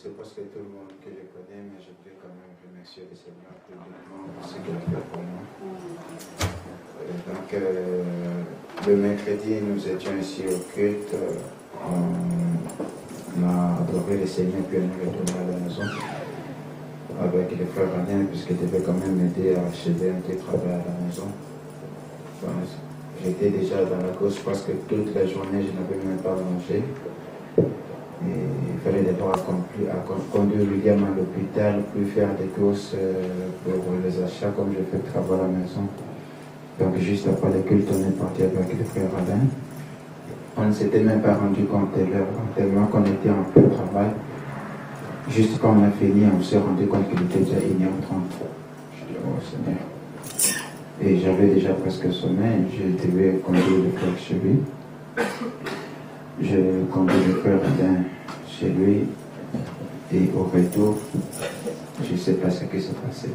C'est parce que tout le monde que je connais, mais je voudrais quand même remercier le Seigneur publiquement pour ce qu'il a fait pour moi. Et donc, le mercredi, nous étions ici au culte. On a adoré le Seigneur, puis on est retourné à la maison avec les frères Alain, puisqu'ils devaient quand même m'aider à achever un petit travail à la maison. Bon, j'étais déjà dans la course parce que toute la journée, je n'avais même pas mangé. Et il fallait d'abord conduire William à l'hôpital, puis faire des courses pour les achats, comme je fais le travail à la maison. Donc juste après le culte, on est parti avec le frère Alain. On ne s'était même pas rendu compte de l'heure, tellement qu'on était en plein travail. Juste quand on a fini, on s'est rendu compte qu'il était déjà 1h30. Je dis, oh Seigneur. Et j'avais déjà presque sommeil, je devais conduire le frère chez lui. Je conduis le frère Alain chez lui. Et au retour, je ne sais pas ce qui s'est passé.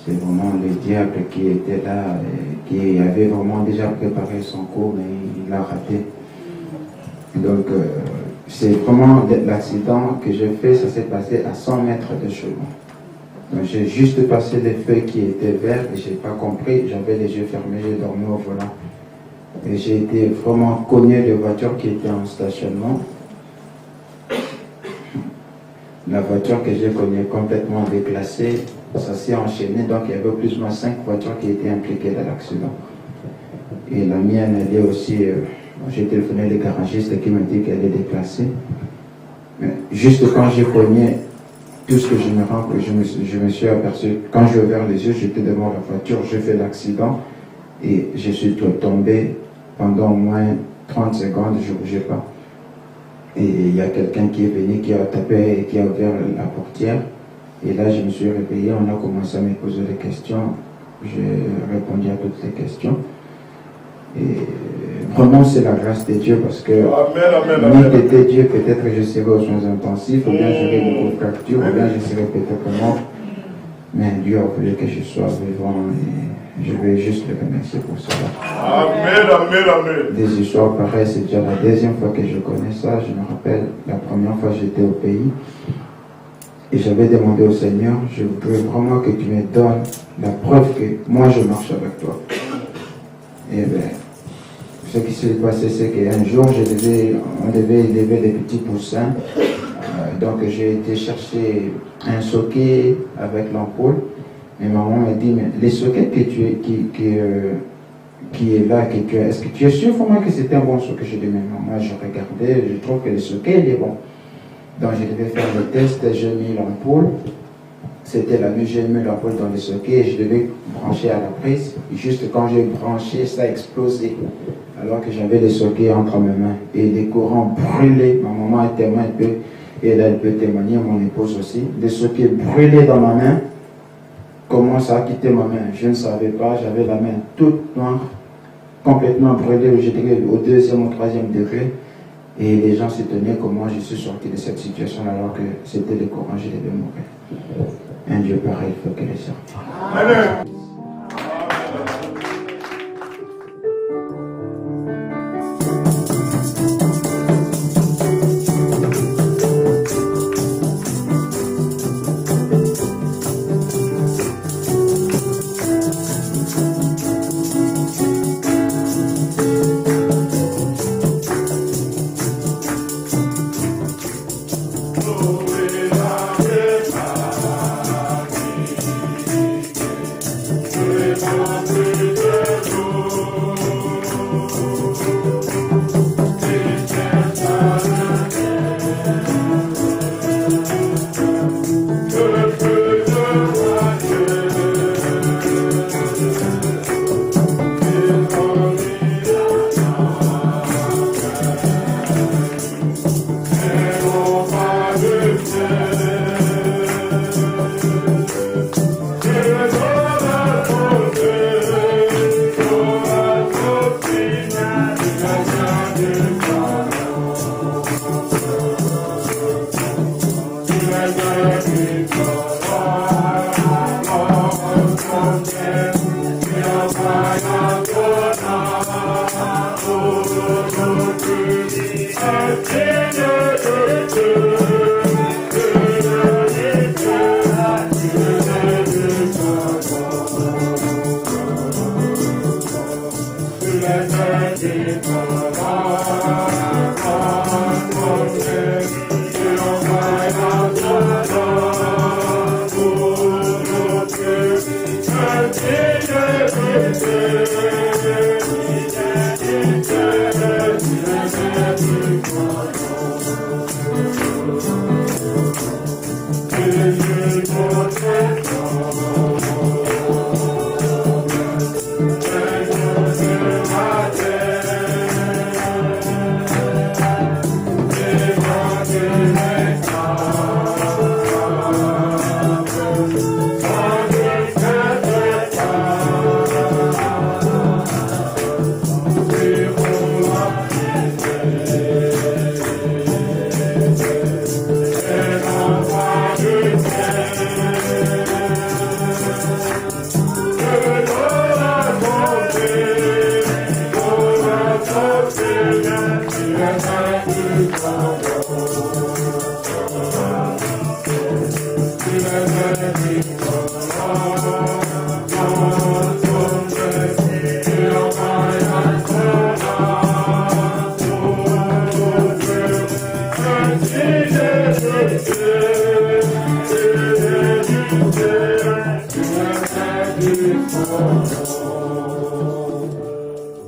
C'est vraiment le diable qui était là, et qui avait vraiment déjà préparé son coup, mais il l'a raté. Donc, c'est vraiment l'accident que j'ai fait, ça s'est passé à 100 mètres de chez moi. Donc, j'ai juste passé les feux qui étaient verts et je n'ai pas compris, j'avais les yeux fermés, j'ai dormi au volant. Et j'ai été vraiment cogné de voiture qui était en stationnement. La voiture que j'ai cognée complètement déplacée, ça s'est enchaîné, donc il y avait plus ou moins 5 voitures qui étaient impliquées dans l'accident. Et la mienne, elle est aussi, j'ai téléphoné les garagistes qui m'ont dit qu'elle est déplacée. Mais juste quand j'ai cogné, tout ce que je me rends, je me suis aperçu, quand j'ai ouvert les yeux, j'étais devant la voiture, j'ai fait l'accident et je suis tombé pendant au moins 30 secondes, je ne bougeais pas. Et il y a quelqu'un qui est venu, qui a tapé et qui a ouvert la portière. Et là, je me suis réveillé, on a commencé à me poser des questions. J'ai répondu à toutes les questions. Et vraiment, c'est la grâce de Dieu parce que si c'était Dieu, peut-être que je serais aux soins intensifs, ou bien j'aurais beaucoup de fractures, ou bien je serais peut-être mort. Mais Dieu a voulu que je sois vivant et je vais juste le remercier pour cela. Amen, amen, amen. Des histoires pareilles, c'est déjà la deuxième fois que je connais ça. Je me rappelle, la première fois j'étais au pays et j'avais demandé au Seigneur, je voudrais vraiment que tu me donnes la preuve que moi je marche avec toi. Et bien, ce qui s'est passé, c'est qu'un jour, on devait élever des petits poussins. Donc j'ai été chercher un socket avec l'ampoule. Et maman m'a dit, mais les sockets qui est là, est-ce que tu es sûr vraiment que c'était un bon socket? Je dis, mais maman, je regardais, je trouve que le socket, il est bon. Donc je devais faire le test, j'ai mis l'ampoule. C'était la nuit, j'ai mis l'ampoule dans le socket et je devais brancher à la prise. Et juste quand j'ai branché, ça a explosé. Alors que j'avais le socket entre mes mains. Et les courants brûlaient. Ma maman est tellement un peu, et là elle peut témoigner, mon épouse aussi. Le socket brûlait dans ma main. Comment ça a quitté ma main? Je ne savais pas, j'avais la main toute noire, complètement brûlée, je dirais au 2e ou 3e degré. Et les gens s'étonnaient comment je suis sorti de cette situation alors que c'était le courant, je devais mourir. Un Dieu pareil, il faut qu'il est sorti. Amen.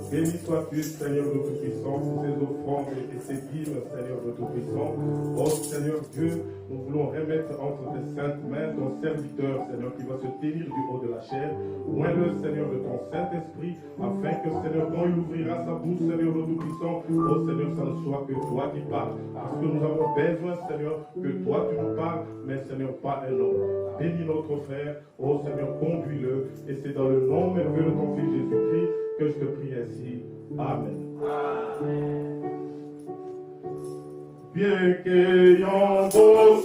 Béni sois-tu, Seigneur de Tout-Puissant, pour ces offrandes et ces dîmes, Seigneur de Tout-Puissant. Oh Seigneur Dieu, nous voulons remettre entre tes saintes mains ton serviteur, Seigneur, qui va se tenir du haut de la chair. Oins-le, Seigneur, de ton Saint-Esprit, afin que, Seigneur, quand il ouvrira sa bouche, Seigneur de Tout-Puissant, oh Seigneur, ça ne soit que toi qui parles. Parce que nous avons besoin, Seigneur, que toi tu nous parles, mais Seigneur, pas un homme. Bénis notre frère, oh Seigneur, conduis-le. Et c'est dans le nom merveilleux de ton Fils Jésus-Christ que je te prie ainsi. Amen. Amen. Bien qu'ayant beau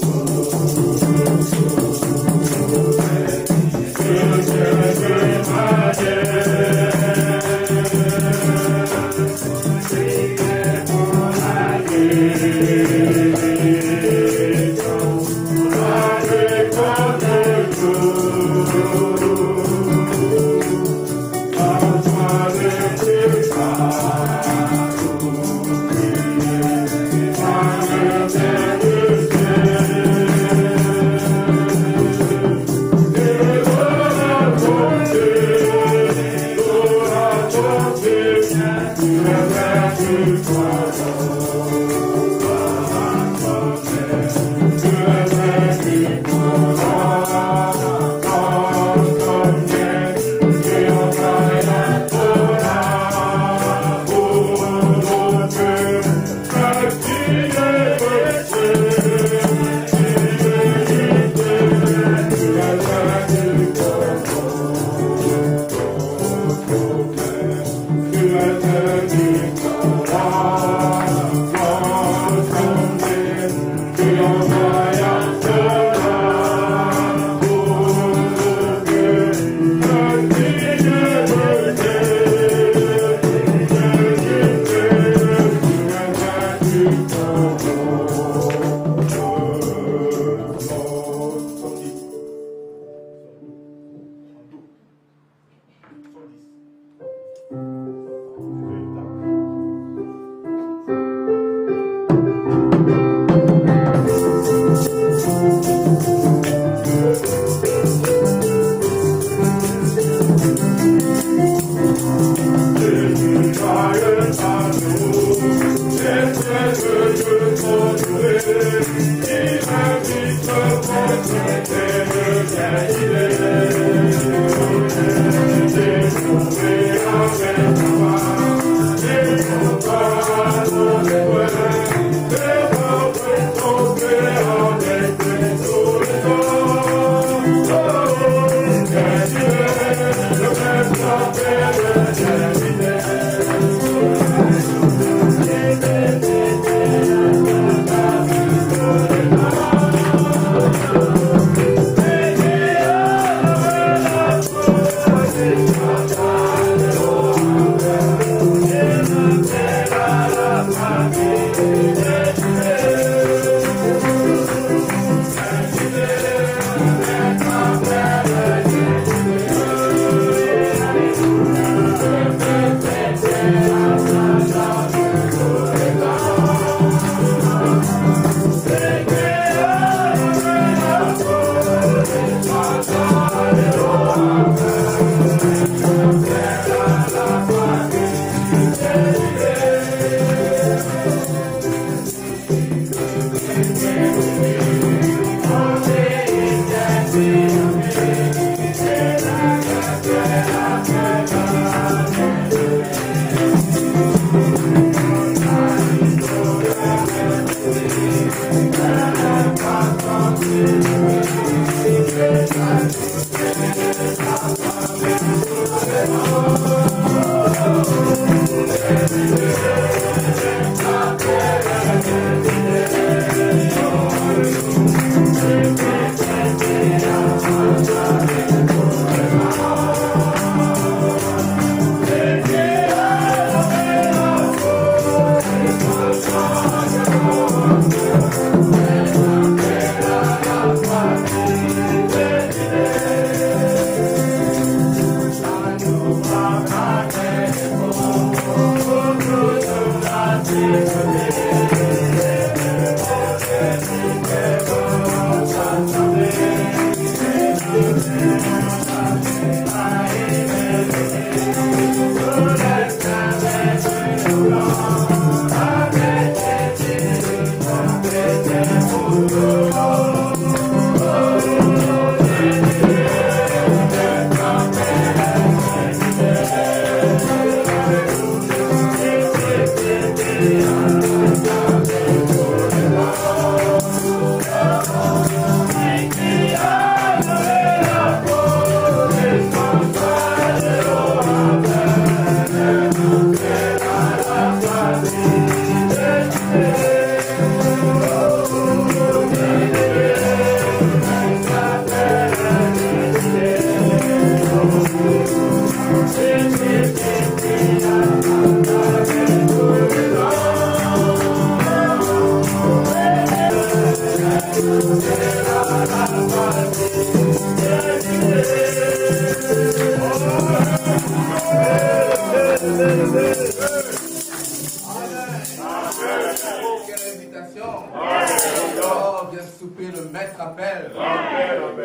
Amen.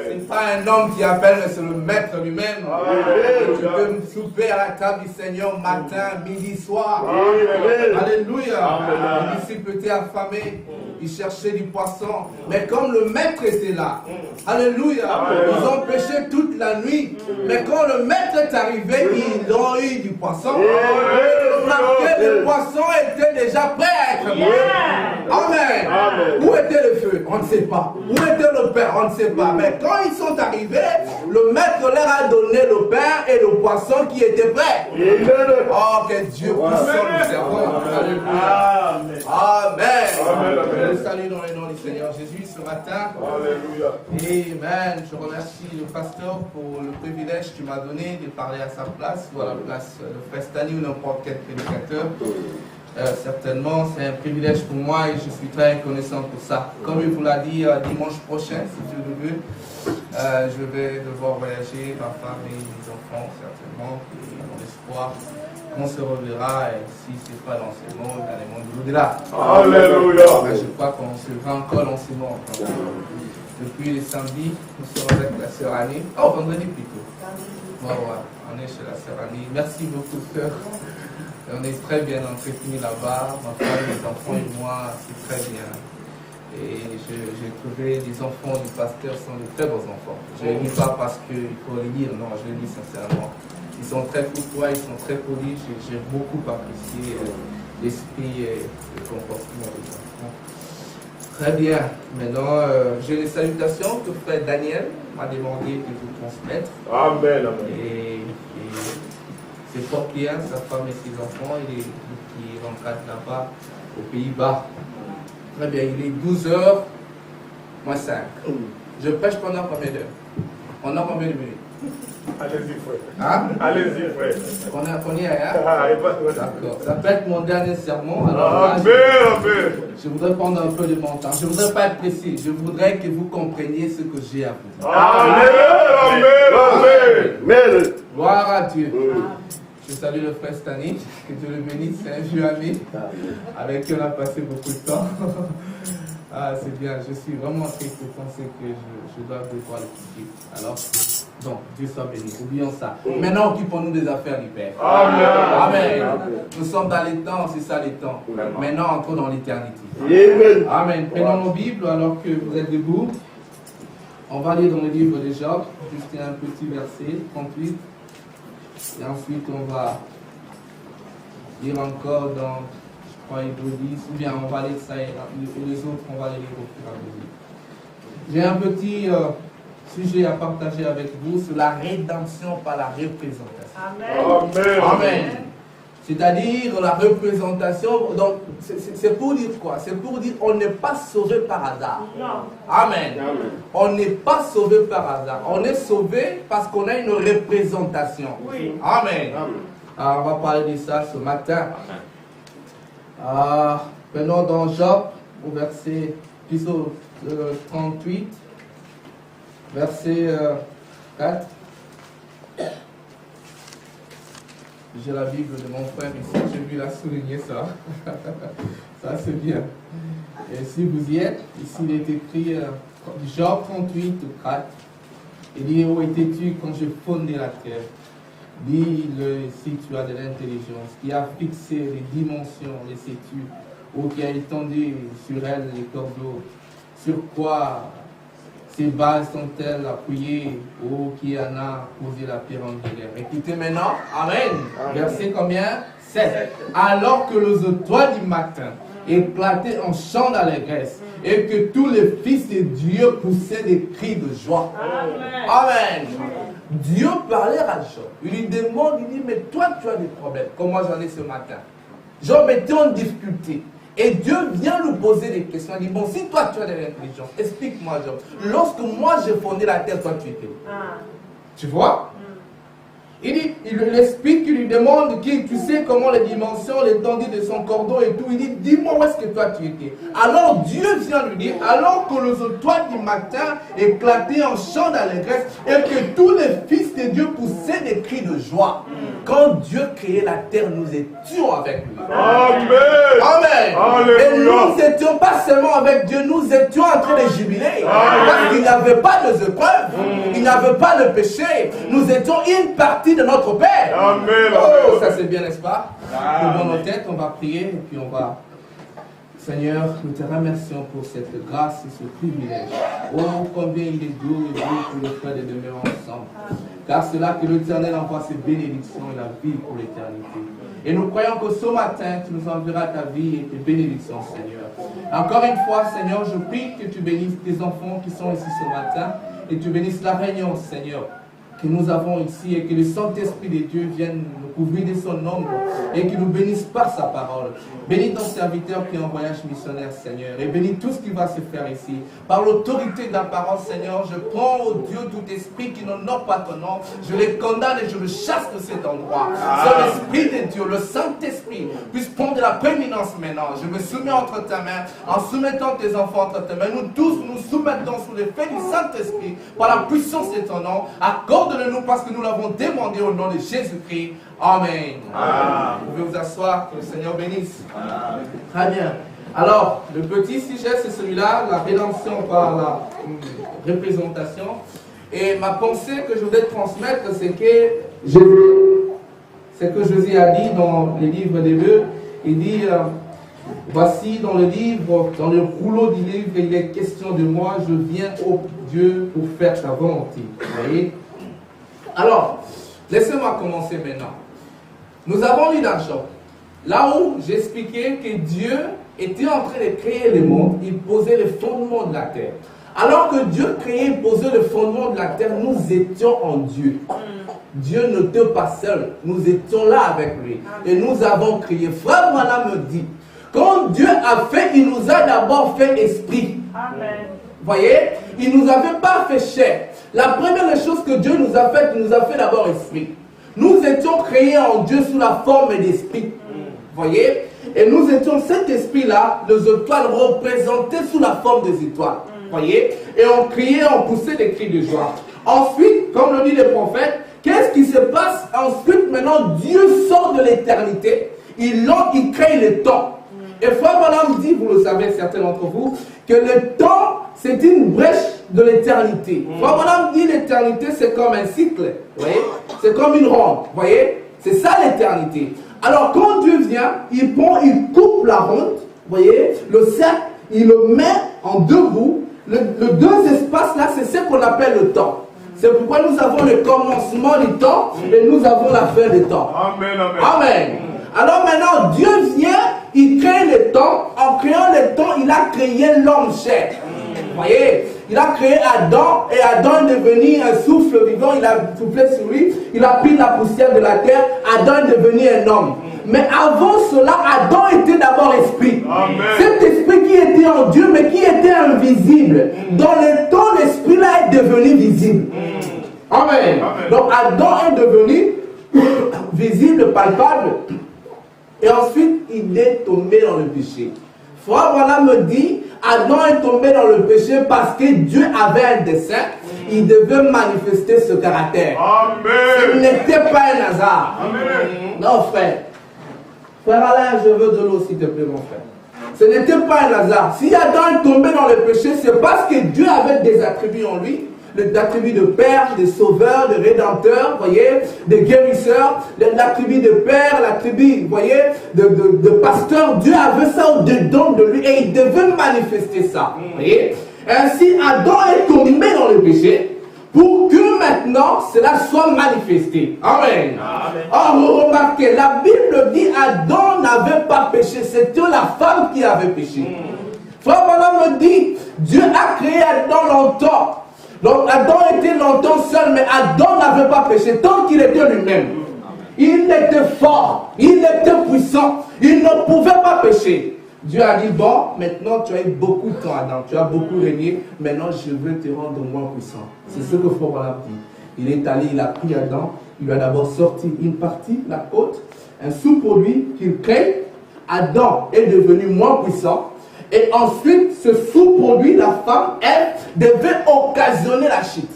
C'est pas un homme qui appelle, mais c'est le maître lui-même. Tu peux me souper à la table du Seigneur matin, midi, soir. Alléluia. Les disciples étaient affamés. Ils cherchaient du poisson. Mais comme le maître était là, alléluia, ils ont pêché toute la nuit. Mais quand le maître est arrivé, ils ont eu du poisson. Le poisson était déjà prêt à être mangé. Amen. Où était le feu? On ne sait pas. Où était le pain? On ne sait pas. Mais quand ils sont arrivés, le maître leur a donné le pain et le poisson qui étaient prêts. Oh, que Dieu puisse nous servir. Alléluia. Amen. Je le salue dans le nom du Seigneur Jésus ce matin. Alléluia. Amen. Je remercie le pasteur pour le privilège qu'il m'a donné de parler à sa place ou à la place de Frère Stani ou n'importe quel prédicateur. Certainement, c'est un privilège pour moi et je suis très reconnaissant pour ça. Comme il vous l'a dit, dimanche prochain, si Dieu le veut, je vais devoir voyager, ma femme et mes enfants, certainement, et dans l'espoir qu'on se reverra, et si ce n'est pas dans ce monde, dans les mondes de l'au-delà. Alléluia. Je crois qu'on se verra encore dans ce monde. Depuis le samedi, nous sommes avec la sœur Annie. Oh, vendredi plutôt. Voilà, on est chez la sœur Annie. Merci beaucoup, sœur. On est très bien entretenus là-bas. Ma femme, mes enfants et moi, c'est très bien. Et j'ai trouvé les enfants du pasteur sont de très beaux enfants. Je ne les dis pas parce qu'il faut les lire, non, je les dis sincèrement. Ils sont très courtois, ils sont très polis. J'ai beaucoup apprécié l'esprit et le comportement des enfants. Très bien. Maintenant, j'ai les salutations que Frère Daniel m'a demandé de vous transmettre. Amen. Et c'est fort bien, sa femme et ses enfants, il est qui rentrent là-bas aux Pays-Bas. Très bien, il est 12h moins 5. Je prêche pendant combien d'heures? On a combien de minutes? Allez-y, frère. Hein? Allez-y, frère. On y est, hein? D'accord. Ça peut être mon dernier sermon. Alors là, je voudrais prendre un peu de mon temps. Je ne voudrais pas être précis. Je voudrais que vous compreniez ce que j'ai à vous dire. Amen. Gloire à Dieu. Je salue le frère Stani, que Dieu le bénisse, c'est un vieux ami avec qui on a passé beaucoup de temps. Ah, c'est bien, je suis vraiment très content, c'est que je dois devoir le public. Alors, donc, Dieu soit béni, oublions ça. Maintenant, occupons-nous des affaires du Père. Amen. Amen. Nous sommes dans les temps, c'est ça les temps. Maintenant, encore dans l'éternité. Amen. Amen. Prenons nos Bibles alors que vous êtes debout. On va lire dans le livre de Job, jusqu'à un petit verset, 38. Et ensuite, on va lire encore dans, je crois, Hébreux 10, ou bien on va lire ça et les autres, on va les lire au fur et à mesure. J'ai un petit sujet à partager avec vous sur la rédemption par la représentation. Amen. Amen. C'est-à-dire la représentation, donc c'est pour dire quoi? C'est pour dire on n'est pas sauvé par hasard. Amen. On n'est pas sauvé par hasard. On est sauvé parce qu'on a une représentation. Oui. Amen. Alors, on va parler de ça ce matin. Prenons dans Job, au verset 38, verset 4. J'ai la Bible de mon frère ici, je vais la souligner ça. Ça c'est bien. Et si vous y êtes, ici il est écrit Job 38, 4. Il dit, où étais-tu quand je fondais la terre? Dis-le si tu as de l'intelligence, qui a fixé les dimensions, les sais-tu, ou qui a étendu sur elle les cordeaux, sur quoi ces bases sont-elles appuyées, ou qui en a posé la pierre angulaire? Écoutez maintenant, Amen. Verset combien? 7. Alors que les étoiles du matin éclataient en chant d'allégresse, et que tous les fils de Dieu poussaient des cris de joie. Amen. Amen. Dieu parlait à Job. Il lui demande, il dit, mais toi tu as des problèmes, comme moi j'en ai ce matin. Job était en difficulté. Et Dieu vient lui poser des questions. Il dit, bon, si toi tu as de l'intelligence, explique-moi Job. Lorsque moi j'ai fondé la terre, toi tu étais. Tu vois? Il dit, il lui explique, il lui demande, tu sais comment les dimensions, l'étendue de son cordon et tout. Il dit, dis-moi où est-ce que toi tu étais. Alors Dieu vient lui dire, alors que les étoiles du matin éclataient en chant d'allégresse et que tous les fils de Dieu poussaient des cris de joie. Quand Dieu créait la terre, nous étions avec lui. Amen. Amen. Alléluia. Et nous n'étions pas seulement avec Dieu, nous étions en train de jubiler. Parce qu'il n'y avait pas de épreuves, il n'y avait pas de péché. Nous étions une partie de notre Père. Amen. Oh, ça c'est bien, n'est-ce pas? Levons nos têtes, on va prier et puis on va. Seigneur, nous te remercions pour cette grâce et ce privilège. Oh, combien il est doux et beau pour le frère de demeurer ensemble. Car c'est là que l'Éternel envoie ses bénédictions et la vie pour l'éternité. Et nous croyons que ce matin, tu nous enverras ta vie et tes bénédictions, Seigneur. Encore une fois, Seigneur, je prie que tu bénisses tes enfants qui sont ici ce matin et tu bénisses la réunion, Seigneur, que nous avons ici et que le Saint-Esprit de Dieu vienne nous couvrir de son ombre et qu'il nous bénisse par sa parole. Bénis ton serviteur qui est en voyage missionnaire, Seigneur, et bénis tout ce qui va se faire ici. Par l'autorité de la parole, Seigneur, je prends au Dieu tout esprit qui n'honore pas ton nom, je les condamne et je le chasse de cet endroit. C'est l'Esprit de Dieu, le Saint-Esprit, puisse prendre la prééminence maintenant. Je me soumets entre ta main, en soumettant tes enfants entre ta main. Nous tous nous soumettons sous l'effet du Saint-Esprit, par la puissance de ton nom. Accorde-le-nous parce que nous l'avons demandé au nom de Jésus-Christ. Amen. Vous pouvez vous asseoir, que le Seigneur bénisse. Très bien. Alors, le petit sujet, c'est celui-là, la rédemption par la représentation. Et ma pensée que je voulais transmettre, c'est que Josué a dit dans le livre d'Hébreux, il dit, voici dans le livre, dans le rouleau du livre, il est question de moi, je viens au Dieu pour faire ta volonté. Vous voyez? Alors, laissez-moi commencer maintenant. Nous avons lu dans Job, là où j'expliquais que Dieu était en train de créer le monde, il posait le fondement de la terre. Alors que Dieu créait, il posait le fondement de la terre, nous étions en Dieu. Dieu n'était pas seul, nous étions là avec lui. Et nous avons crié. Frère Branham me dit, quand Dieu a fait, il nous a d'abord fait esprit. Amen. Voyez, il ne nous avait pas fait chair. La première chose que Dieu nous a fait, il nous a fait d'abord esprit. Nous étions créés en Dieu sous la forme d'esprit. Voyez, et nous étions cet esprit-là, les étoiles représentées sous la forme des étoiles. Voyez, et on criait, on poussait des cris de joie. Ensuite, comme le dit le prophète, qu'est-ce qui se passe? Ensuite, maintenant, Dieu sort de l'éternité, il crée le temps. Et Frère Branham dit, vous le savez certains d'entre vous, que le temps, c'est une brèche de l'éternité. Frère Branham dit l'éternité, c'est comme un cycle. Vous voyez? C'est comme une ronde. Vous voyez? C'est ça l'éternité. Alors quand Dieu vient, il prend, il coupe la ronde. Vous voyez? Le cercle, il le met en deux bouts. Le deux espaces là, c'est ce qu'on appelle le temps. C'est pourquoi nous avons le commencement du temps et nous avons la fin du temps. Amen, amen. Amen. Alors maintenant, Dieu vient, il crée le temps. En créant le temps, il a créé l'homme chair. Vous voyez? Il a créé Adam et Adam est devenu un souffle vivant. Il a soufflé sur lui. Il a pris la poussière de la terre. Adam est devenu un homme. Mais avant cela, Adam était d'abord esprit. Amen. Cet esprit qui était en Dieu, mais qui était invisible. Dans le temps, l'esprit là est devenu visible. Amen. Amen. Donc Adam est devenu visible, palpable. Et ensuite, il est tombé dans le péché. Frère Branham me dit, Adam est tombé dans le péché parce que Dieu avait un dessein. Il devait manifester ce caractère. Amen. Ce n'était pas un hasard. Amen. Non, frère. Frère Alain, je veux de l'eau, s'il te plaît, mon frère. Ce n'était pas un hasard. Si Adam est tombé dans le péché, c'est parce que Dieu avait des attributs en lui. L'attribut de père, de sauveur, de rédempteur, voyez, de guérisseur, l'attribut de père, l'attribut, voyez, de pasteur. Dieu avait ça au-dedans de lui et il devait manifester ça. Voyez. Ainsi, Adam est tombé dans le péché pour que maintenant cela soit manifesté. Amen. Or, vous remarquez, la Bible dit Adam n'avait pas péché, c'était la femme qui avait péché. Frère Branham me dit, Dieu a créé Adam longtemps. Donc Adam était longtemps seul, mais Adam n'avait pas péché tant qu'il était lui-même. Il était fort, il était puissant, il ne pouvait pas pécher. Dieu a dit, bon, maintenant tu as eu beaucoup de temps Adam, tu as beaucoup régné, maintenant je veux te rendre moins puissant. C'est ce que Frère Branham dit. Il est allé, il a pris Adam, il lui a d'abord sorti une partie, la côte, un sous-produit qu'il crée. Adam est devenu moins puissant. Et ensuite, ce sous-produit, la femme, elle, devait occasionner la chute.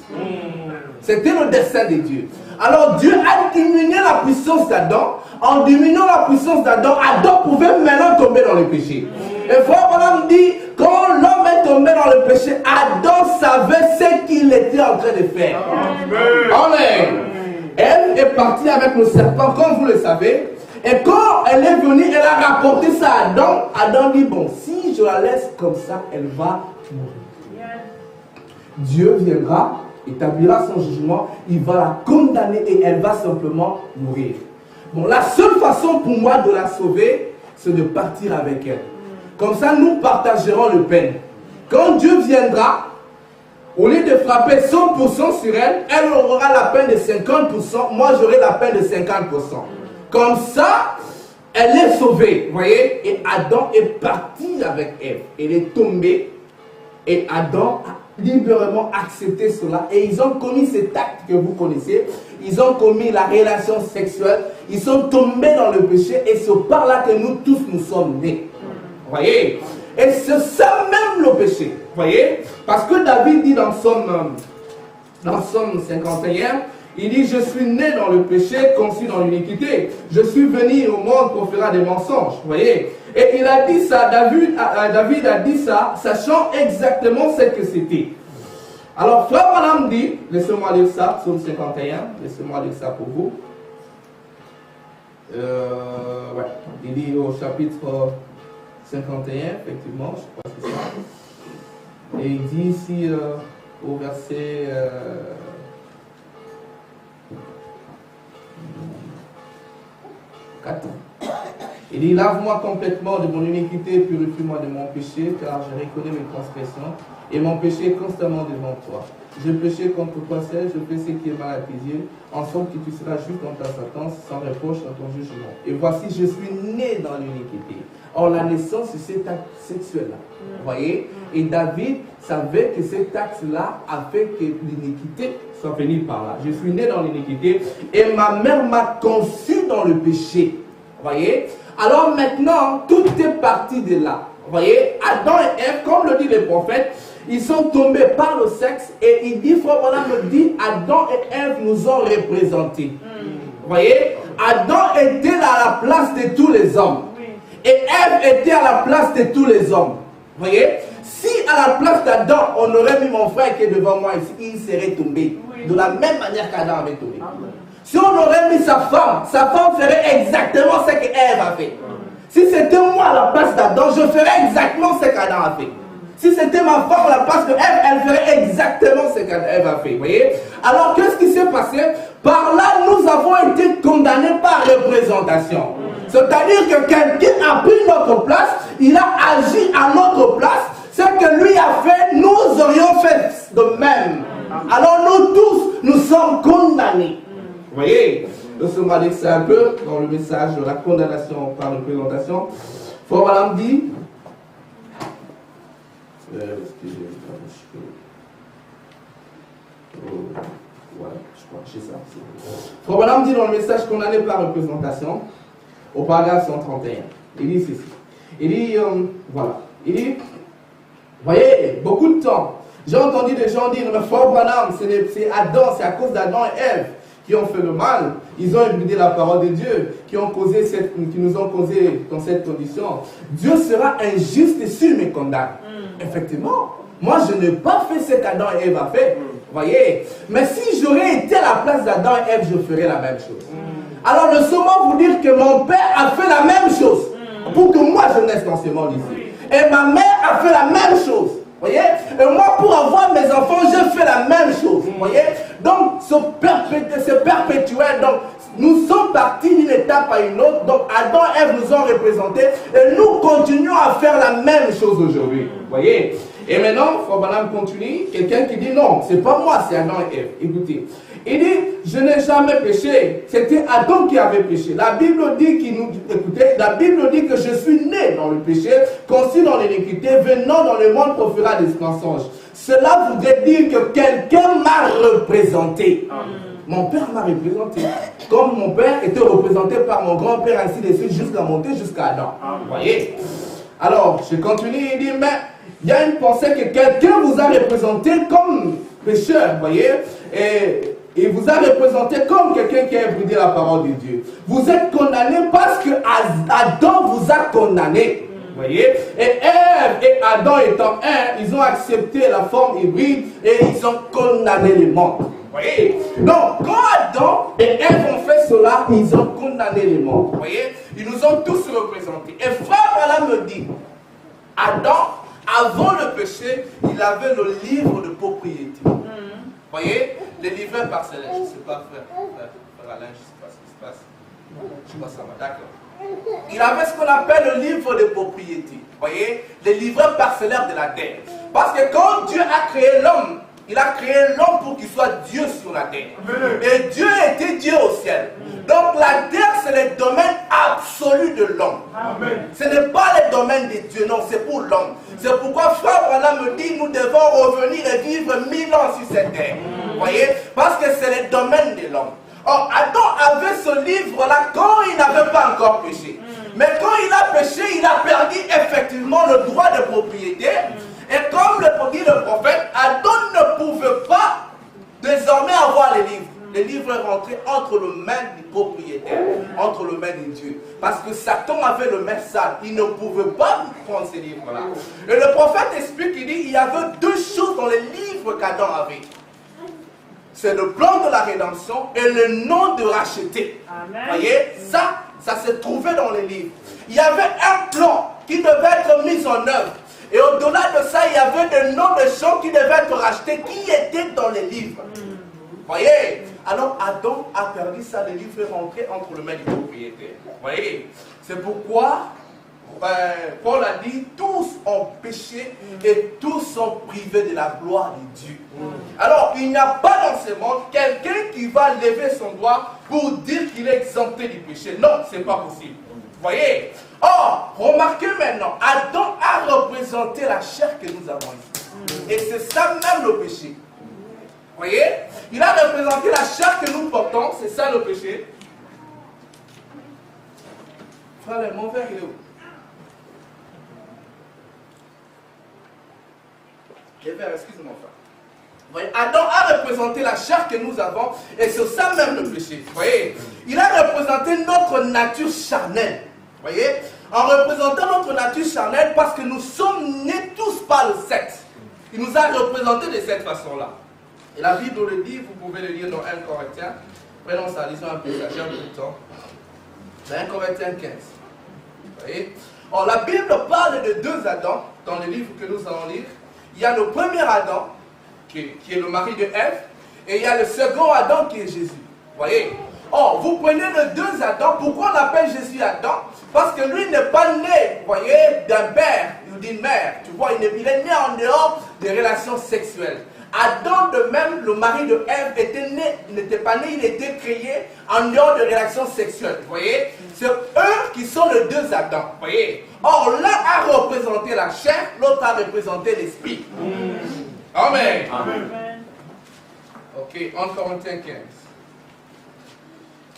C'était le dessein de Dieu. Alors Dieu a diminué la puissance d'Adam. En diminuant la puissance d'Adam, Adam pouvait maintenant tomber dans le péché. Et Frère Branham dit, quand l'homme est tombé dans le péché, Adam savait ce qu'il était en train de faire. Amen. Elle est partie avec le serpent, comme vous le savez. Et quand elle est venue, elle a rapporté ça à Adam. Adam dit, bon, si je la laisse comme ça, elle va mourir. Dieu viendra, établira son jugement, il va la condamner et elle va simplement mourir. Bon, la seule façon pour moi de la sauver, c'est de partir avec elle. Comme ça, nous partagerons le peine. Quand Dieu viendra, au lieu de frapper 100% sur elle, elle aura la peine de 50%, moi j'aurai la peine de 50%. Comme ça, elle est sauvée, vous voyez. Et Adam est parti avec Ève. Elle est tombée. Et Adam a librement accepté cela. Et ils ont commis cet acte que vous connaissez. Ils ont commis la relation sexuelle. Ils sont tombés dans le péché. Et c'est par là que nous tous nous sommes nés. Vous voyez. Et c'est ça même le péché. Vous voyez. Parce que David dit dans Somme 51, il dit, je suis né dans le péché, conçu dans l'iniquité. Je suis venu au monde pour faire des mensonges. Vous voyez. Et il a dit ça, David a dit ça, sachant exactement ce que c'était. Alors, Frère Branham dit, laissez-moi lire ça, Psaume 51, laissez-moi lire ça pour vous. Ouais. Il dit au chapitre 51, effectivement, je crois que c'est ça. Et il dit ici, au verset... 4. Il dit, lave-moi complètement de mon iniquité, purifie-moi de mon péché, car je reconnais mes transgressions, et mon péché est constamment devant toi. Je péché contre toi seul, je fais ce qui est mal à tes yeux, en sorte que tu seras juste dans ta sentence, sans reproche dans ton jugement. Et voici, je suis né dans l'iniquité. Or, la naissance, c'est cet acte sexuel-là. Vous voyez? Et David savait que cet acte-là a fait que l'iniquité soit venue par là. Je suis né dans l'iniquité et ma mère m'a conçu dans le péché. Vous voyez? Alors maintenant, tout est parti de là. Vous voyez? Adam et Ève, comme le dit le prophète, ils sont tombés par le sexe et il dit, Frère Branham me dit, Adam et Ève nous ont représentés. Vous voyez? Adam était à la place de tous les hommes. Et Ève était à la place de tous les hommes. Vous voyez? Si à la place d'Adam, on aurait mis mon frère qui est devant moi ici, il serait tombé. De la même manière qu'Adam avait tombé. Si on aurait mis sa femme ferait exactement ce qu'Ève a fait. Si c'était moi à la place d'Adam, je ferais exactement ce qu'Adam a fait. Si c'était ma femme à la place de Ève, elle ferait exactement ce qu'Ève a fait. Vous voyez? Alors, qu'est-ce qui s'est passé? Par là, nous avons été condamnés par représentation. C'est-à-dire que quelqu'un a pris notre place, il a agi à notre place. Ce que lui a fait, nous aurions fait de même. Alors, nous tous, nous sommes condamnés. Vous voyez? Nous sommes allés un peu dans le message de la condamnation par représentation. Frère Branham dit. Frère Branham dit dans le message condamné par représentation, au paragraphe 131, il dit ceci. Il dit, voilà, il dit, voyez, beaucoup de temps, j'ai entendu des gens dire, mais Frère Branham, c'est Adam, c'est à cause d'Adam et Ève qui ont fait le mal, ils ont ébranlé la parole de Dieu, qui nous ont causé dans cette condition. Dieu sera injuste s'il me condamne. Effectivement, moi je n'ai pas fait ce qu'Adam et Ève ont fait, voyez. Mais si j'aurais été à la place d'Adam et Ève, je ferais la même chose. Alors le seulement vous dire que mon père a fait la même chose pour que moi je naisse dans ce monde ici. Et ma mère a fait la même chose. Voyez? Et moi, pour avoir mes enfants, je fais la même chose. Voyez? Donc, c'est perpétuel. Donc, nous sommes partis d'une étape à une autre. Donc, Adam et Ève nous ont représentés. Et nous continuons à faire la même chose aujourd'hui. Voyez? Et maintenant, Frère Branham continue. Quelqu'un qui dit non, c'est pas moi, c'est Adam et Ève. Écoutez. Il dit, je n'ai jamais péché. C'était Adam qui avait péché. La Bible dit écoutez, la Bible dit que je suis né dans le péché, conçu dans l'iniquité, venant dans le monde pour faire des mensonges. Cela voudrait dire que quelqu'un m'a représenté. Mon père m'a représenté. Comme mon père était représenté par mon grand-père, ainsi de suite, jusqu'à monter jusqu'à Adam. Vous voyez? Alors, je continue, il dit, mais il y a une pensée que quelqu'un vous a représenté comme pécheur, vous voyez? Et vous a représenté comme quelqu'un qui a ébranlé la parole de Dieu. Vous êtes condamné parce que Adam vous a condamné. Vous voyez? Et Ève et Adam étant un, ils ont accepté la forme hybride et ils ont condamné le monde. Vous voyez? Donc, quand Adam et Ève ont fait cela, ils ont condamné le monde. Vous voyez? Ils nous ont tous représentés. Et Frère Branham me dit, Adam, avant le péché, il avait le livre de propriété. Vous voyez, les livreurs parcellaires, je ne sais pas, frère Alain, je ne sais pas ce qui se passe. Je crois que ça va, d'accord. Il avait ce qu'on appelle le livre de propriété. Vous voyez, les livreurs parcellaires de la terre. Parce que quand Dieu a créé l'homme, il a créé l'homme pour qu'il soit Dieu sur la terre. Et Dieu était Dieu au ciel. Donc la terre, c'est le domaine absolu de l'homme. Ce n'est pas le domaine de Dieu, non, c'est pour l'homme. C'est pourquoi Frère Branham me dit, nous devons revenir et vivre 1000 ans sur cette terre. Vous voyez? Parce que c'est le domaine de l'homme. Or, Adam avait ce livre-là quand il n'avait pas encore péché. Mais quand il a péché, il a perdu effectivement le droit de propriété. Et comme le dit le prophète, Adam ne pouvait pas désormais avoir les livres. Les livres rentraient entre le mains du propriétaire, entre le mains de Dieu. Parce que Satan avait le main sale. Il ne pouvait pas prendre ces livres-là. Et le prophète explique, il dit, il y avait deux choses dans les livres qu'Adam avait. C'est le plan de la rédemption et le nom de racheter. Vous voyez, ça se trouvait dans les livres. Il y avait un plan qui devait être mis en œuvre. Et au-delà de ça, il y avait des noms de gens qui devaient être rachetés, qui étaient dans les livres. Vous voyez? Alors Adam a perdu ça, les livres rentrés entre le mains du propriétaire. Vous voyez? C'est pourquoi Paul a dit, tous ont péché et tous sont privés de la gloire de Dieu. Alors, il n'y a pas dans ce monde quelqu'un qui va lever son doigt pour dire qu'il est exempté du péché. Non, ce n'est pas possible. Vous voyez? Or, remarquez maintenant, Adam a représenté la chair que nous avons ici. Et c'est ça même le péché. Vous voyez? Il a représenté la chair que nous portons, c'est ça le péché. Frère, mon verre, il est où? Les verres, excusez-moi, frère. Vous voyez? Adam a représenté la chair que nous avons, et c'est ça même le péché. Vous voyez? Il a représenté notre nature charnelle. Vous voyez? en représentant notre nature charnelle, parce que nous sommes nés tous par le sexe. Il nous a représentés de cette façon-là. Et la Bible le dit, vous pouvez le lire dans 1 Corinthiens. Prenons ça, lisons un peu, ça j'ai un peu de temps. Dans 1 Corinthiens 15. Vous voyez? Or, la Bible parle de deux Adams dans le livre que nous allons lire. Il y a le premier Adam, qui est le mari de Ève, et il y a le second Adam qui est Jésus. Vous voyez? Or, vous prenez les deux Adams. Pourquoi on appelle Jésus Adam? Parce que lui n'est pas né, vous voyez, d'un père ou d'une mère. Tu vois, il est né en dehors des relations sexuelles. Adam de même, le mari de Ève, n'était pas né, il était créé en dehors de relations sexuelles. Vous voyez? C'est eux qui sont les deux Adams. Vous voyez? Or, l'un a représenté la chair, l'autre a représenté l'esprit. Amen. Amen. Ok, 1 Corinthiens 15.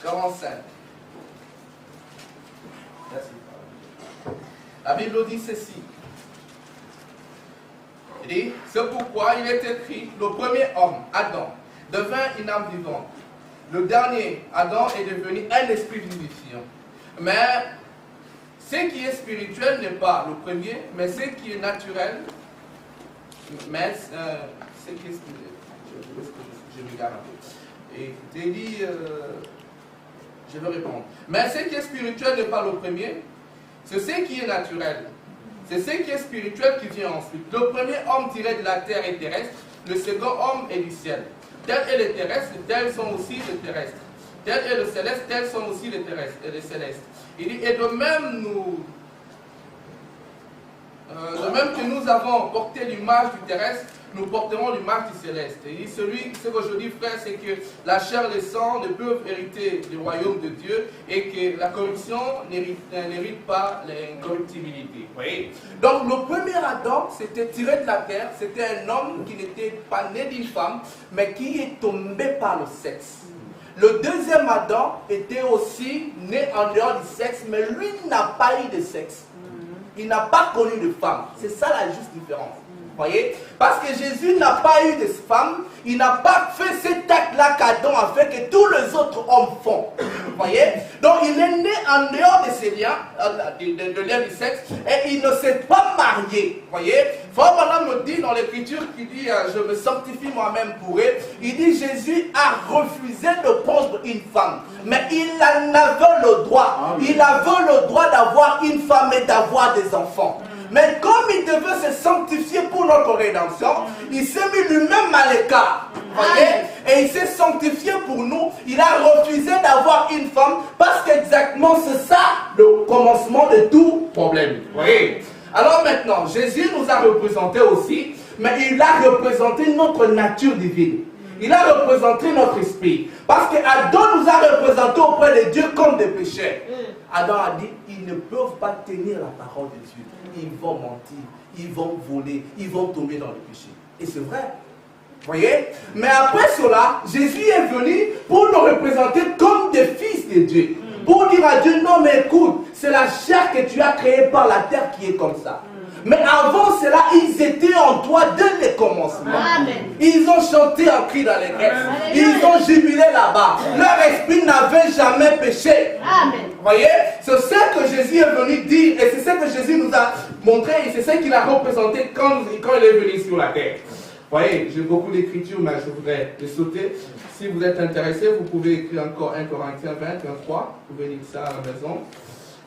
45. La Bible dit ceci. Il dit, c'est pourquoi il est écrit, le premier homme, Adam, devint une âme vivante. Le dernier, Adam, est devenu un esprit vivifiant. Mais ce qui est spirituel n'est pas le premier, mais ce qui est naturel, mais ce qui est spirituel, je regarde un peu. Et il dit, je vais répondre. Mais ce qui est spirituel n'est pas le premier, c'est ce qui est naturel. C'est ce qui est spirituel qui vient ensuite. Le premier homme tiré de la terre est terrestre, le second homme est du ciel. Tel est le terrestre, tels sont aussi les terrestres. Tel est le céleste, tels sont aussi les terrestres et les célestes. Il dit, et de même que nous avons porté l'image du terrestre, nous porterons l'image du céleste. Et il dit, ce que je dis, frère, c'est que la chair et le sang ne peuvent hériter du royaume de Dieu et que la corruption n'hérite pas l'incorruptibilité. Oui. Donc, le premier Adam, c'était tiré de la terre, c'était un homme qui n'était pas né d'une femme, mais qui est tombé par le sexe. Le deuxième Adam était aussi né en dehors du sexe, mais lui n'a pas eu de sexe. Il n'a pas connu de femme. C'est ça la juste différence. Voyez? Parce que Jésus n'a pas eu de femme, il n'a pas fait cet acte-là qu'Adam a fait, que tous les autres hommes font. Voyez? Donc il est né en dehors de ces liens, de lien du sexe, et il ne s'est pas marié. Voyez? Frère Branham me dit dans l'écriture qui dit je me sanctifie moi-même pour eux. Il dit Jésus a refusé de prendre une femme, mais il en avait le droit. Il avait le droit d'avoir une femme et d'avoir des enfants. Mais comme il devait se sanctifier pour notre rédemption, il s'est mis lui-même à l'écart. Voyez? Et il s'est sanctifié pour nous. Il a refusé d'avoir une femme parce qu'exactement c'est ça le commencement de tout problème. Voyez? Alors maintenant, Jésus nous a représenté aussi, mais il a représenté notre nature divine. Il a représenté notre esprit. Parce qu'Adam nous a représentés auprès de Dieu comme des pécheurs. Adam a dit, ils ne peuvent pas tenir la parole de Dieu. Ils vont mentir, ils vont voler, ils vont tomber dans le péché. Et c'est vrai. Voyez? Mais après cela, Jésus est venu pour nous représenter comme des fils de Dieu. Pour dire à Dieu, non mais écoute, c'est la chair que tu as créée par la terre qui est comme ça. Mais avant cela, ils étaient en toi dès le commencement. Amen. Ils ont chanté en cri dans les caisses. Ils ont jubilé là-bas. Leur esprit n'avait jamais péché. Amen. Voyez, c'est ce que Jésus est venu dire et c'est ce que Jésus nous a montré et c'est ce qu'il a représenté quand il est venu sur la terre. Voyez, j'ai beaucoup d'écritures, mais je voudrais les sauter. Si vous êtes intéressé, vous pouvez écrire encore 1 Corinthiens 20, 23. Vous pouvez lire ça à la maison.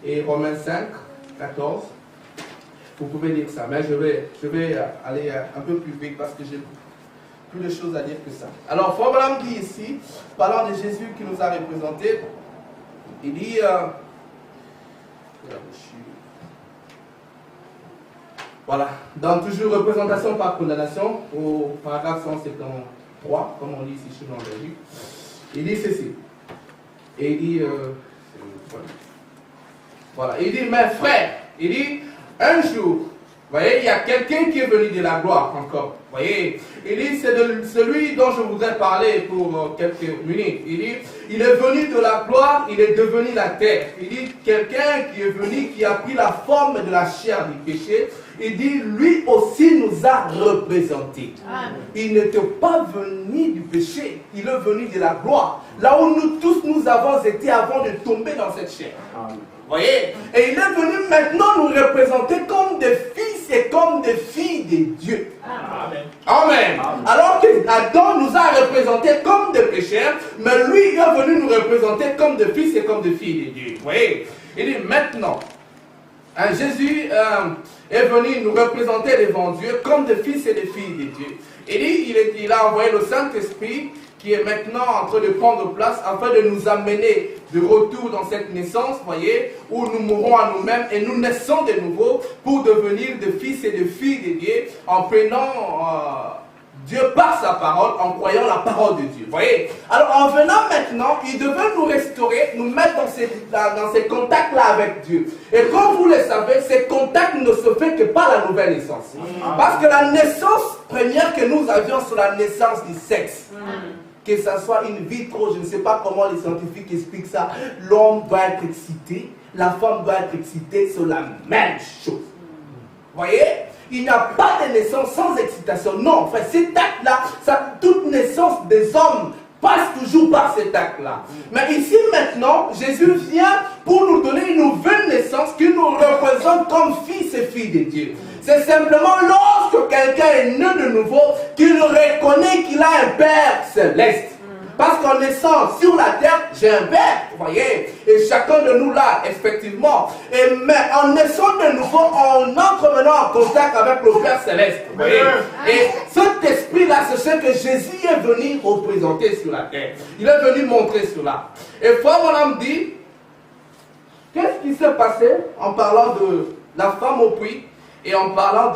Et Romains 5, 14. Vous pouvez lire ça, mais je vais aller un peu plus vite parce que j'ai plus de choses à dire que ça. Alors, Frère Branham dit ici, parlant de Jésus qui nous a représentés, il dit, voilà, dans toujours représentation par condamnation, au paragraphe 173, comme on lit ici chez nous en Belgique, il dit ceci, et il dit, voilà, il dit, mes frères, il dit, un jour, vous voyez, il y a quelqu'un qui est venu de la gloire encore, vous Voyez, il dit, c'est de celui dont je voudrais parler pour quelques minutes. Il dit, il est venu de la gloire, il est devenu la terre. Il dit, quelqu'un qui est venu, qui a pris la forme de la chair du péché, il dit, lui aussi nous a représentés. Il n'était pas venu du péché, il est venu de la gloire. Là où nous tous nous avons été avant de tomber dans cette chair. Voyez, et il est venu maintenant nous représenter comme des fils et comme des filles de Dieu. Amen. Amen. Alors que Adam nous a représentés comme des pécheurs, mais lui il est venu nous représenter comme des fils et comme des filles de Dieu. Voyez, il dit maintenant, Jésus est venu nous représenter devant Dieu comme des fils et des filles de Dieu. Il dit, il a envoyé le Saint-Esprit qui est maintenant en train de prendre place afin de nous amener de retour dans cette naissance, voyez, où nous mourrons à nous-mêmes et nous naissons de nouveau pour devenir des fils et des filles de Dieu en prenant Dieu par sa parole, en croyant la parole de Dieu. Voyez. Alors en venant maintenant, il devait nous restaurer, nous mettre dans ces contacts-là avec Dieu. Et comme vous le savez, ces contacts ne se font que par la nouvelle naissance. Parce que la naissance première que nous avions, c'est la naissance du sexe. Que ce soit in vitro, je ne sais pas comment les scientifiques expliquent ça, l'homme doit être excité, la femme doit être excitée, c'est la même chose. Voyez, il n'y a pas de naissance sans excitation. Non, enfin, cet acte-là, toute naissance des hommes passe toujours par cet acte-là. Mais ici maintenant, Jésus vient pour nous donner une nouvelle naissance qui nous représente comme fils et filles de Dieu. C'est simplement lorsque quelqu'un est né de nouveau qu'il reconnaît qu'il a un Père céleste. Parce qu'en naissant sur la terre, j'ai un Père, vous voyez, et chacun de nous là, effectivement. Mais en naissant de nouveau, on entre maintenant en contact avec le Père céleste, vous voyez. Et cet esprit-là, c'est ce que Jésus est venu représenter sur la terre. Il est venu montrer cela. Et frère mon âme dit, qu'est-ce qui s'est passé en parlant de la femme au puits et en parlant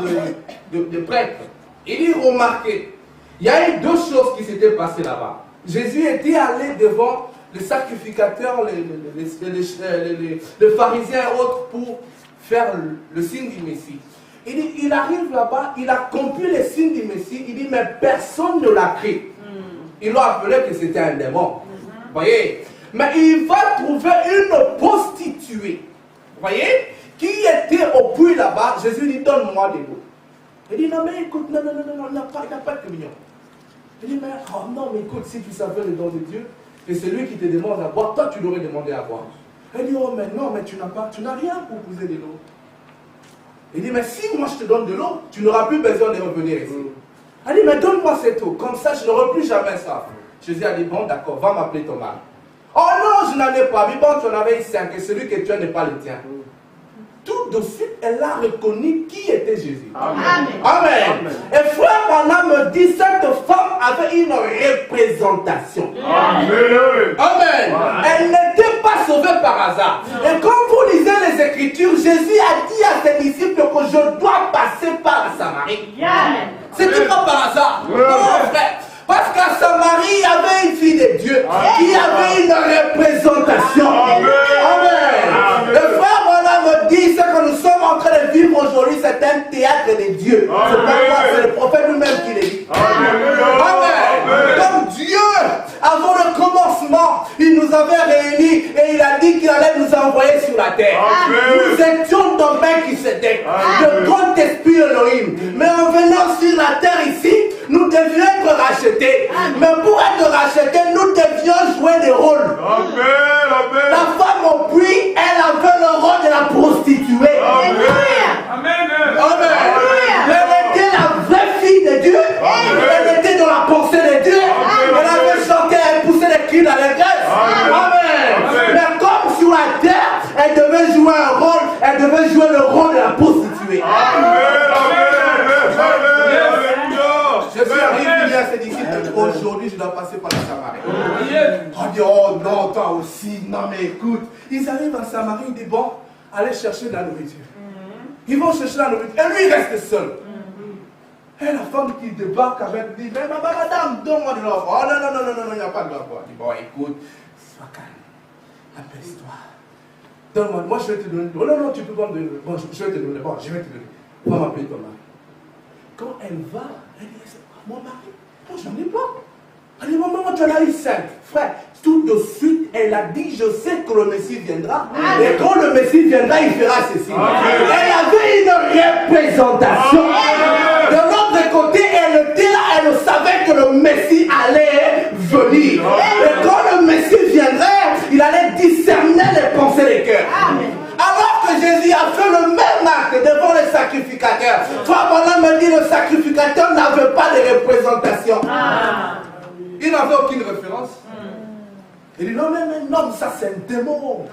de prêtre? Il dit, remarquez, il y a eu deux choses qui s'étaient passées là-bas. Jésus était allé devant les sacrificateurs, les pharisiens et autres pour faire le signe du Messie. Il dit, il arrive là-bas, il a accompli le signe du Messie, il dit, mais personne ne l'a cru. Ils l'ont appelé que c'était un démon. Vous voyez? Mais il va trouver une prostituée, vous voyez, qui était au puits là-bas. Jésus dit, donne-moi de l'eau. Il dit, non mais écoute, non, il n'y a pas de communion. Il dit, mais oh non, mais écoute, si tu savais le don de Dieu, et c'est lui qui te demande à boire, toi tu l'aurais demandé à boire. Il dit, oh mais non, mais tu n'as rien pour poser de l'eau. Il dit, mais si moi je te donne de l'eau, tu n'auras plus besoin de revenir ici. Il dit, mais donne-moi cette eau, comme ça je n'aurai plus jamais ça. Jésus a dit, bon d'accord, va m'appeler ton mari. Oh non, je n'en ai pas, mais bon, tu en avais 5 et celui que tu as n'est pas le tien. Tout de suite, elle a reconnu qui était Jésus. Amen. Amen. Et frère Branham me dit, cette femme avait une représentation. Amen. Amen. Elle n'était pas sauvée par hasard. Et quand vous lisez les Écritures, Jésus a dit à ses disciples que je dois passer par la Samarie. C'était pas par hasard. Non, frère. Parce qu'à Samarie, il y avait une fille de Dieu qui avait une représentation. Amen. Le frère Branham me dit, ce que nous sommes en train de vivre aujourd'hui, c'est un théâtre de Dieu. C'est pas moi, c'est le prophète lui-même qui l'a dit. Amen. Donc Dieu, avant le commencement, il nous avait réunis et il a dit qu'il allait nous envoyer sur la terre. Nous étions dans qui s'était le grand esprit Elohim. Mais en venant sur la terre ici, nous devions être rachetés. Mais pour être rachetés, nous devions jouer des rôles. La femme au puits, elle avait le rôle de la prostituée. Amen. Elle était la vraie fille de Dieu. Elle était dans la pensée de Dieu. Elle avait chanté, elle poussait des cris d'allégresse. Amen. Mais comme sur la terre, elle devait jouer un rôle. Elle devait jouer le rôle de la prostituée. Je suis arrivé à ses disciples. Aujourd'hui, je dois passer par la Samarie. On dit, oh non, toi aussi. Non, mais écoute. Ils arrivent en Samarie, ils disent, bon, allez chercher de la nourriture. Ils vont chercher la nourriture. Et lui, il reste seul. Et la femme qui débarque avec dit, mais madame, donne-moi de l'eau. Oh non, il n'y a pas de l'eau. Il dit, bon, écoute, sois calme. Apaise-toi. Donne-moi, moi je vais te donner. Oh non, tu peux pas me donner. Bon, je vais te donner. Bon, je vais te donner. Va m'appeler ton mari. quand elle va, elle dit, mon mari, moi j'en ai pas. Elle dit, maman, tu en as eu 5. Frère, tout de suite, elle a dit, je sais que le Messie viendra. Et quand le Messie viendra, il fera ceci. Elle avait une représentation. De l'autre côté, elle était là, elle savait que le Messie allait venir. Et quand le Messie viendrait, il allait discerner les pensées des cœurs. Alors que Jésus a fait le même acte devant les sacrificateurs. Frère Branham me dit, le sacrificateur n'avait pas de représentation. Il n'avait aucune référence. Il dit, non, non, ça c'est un démon.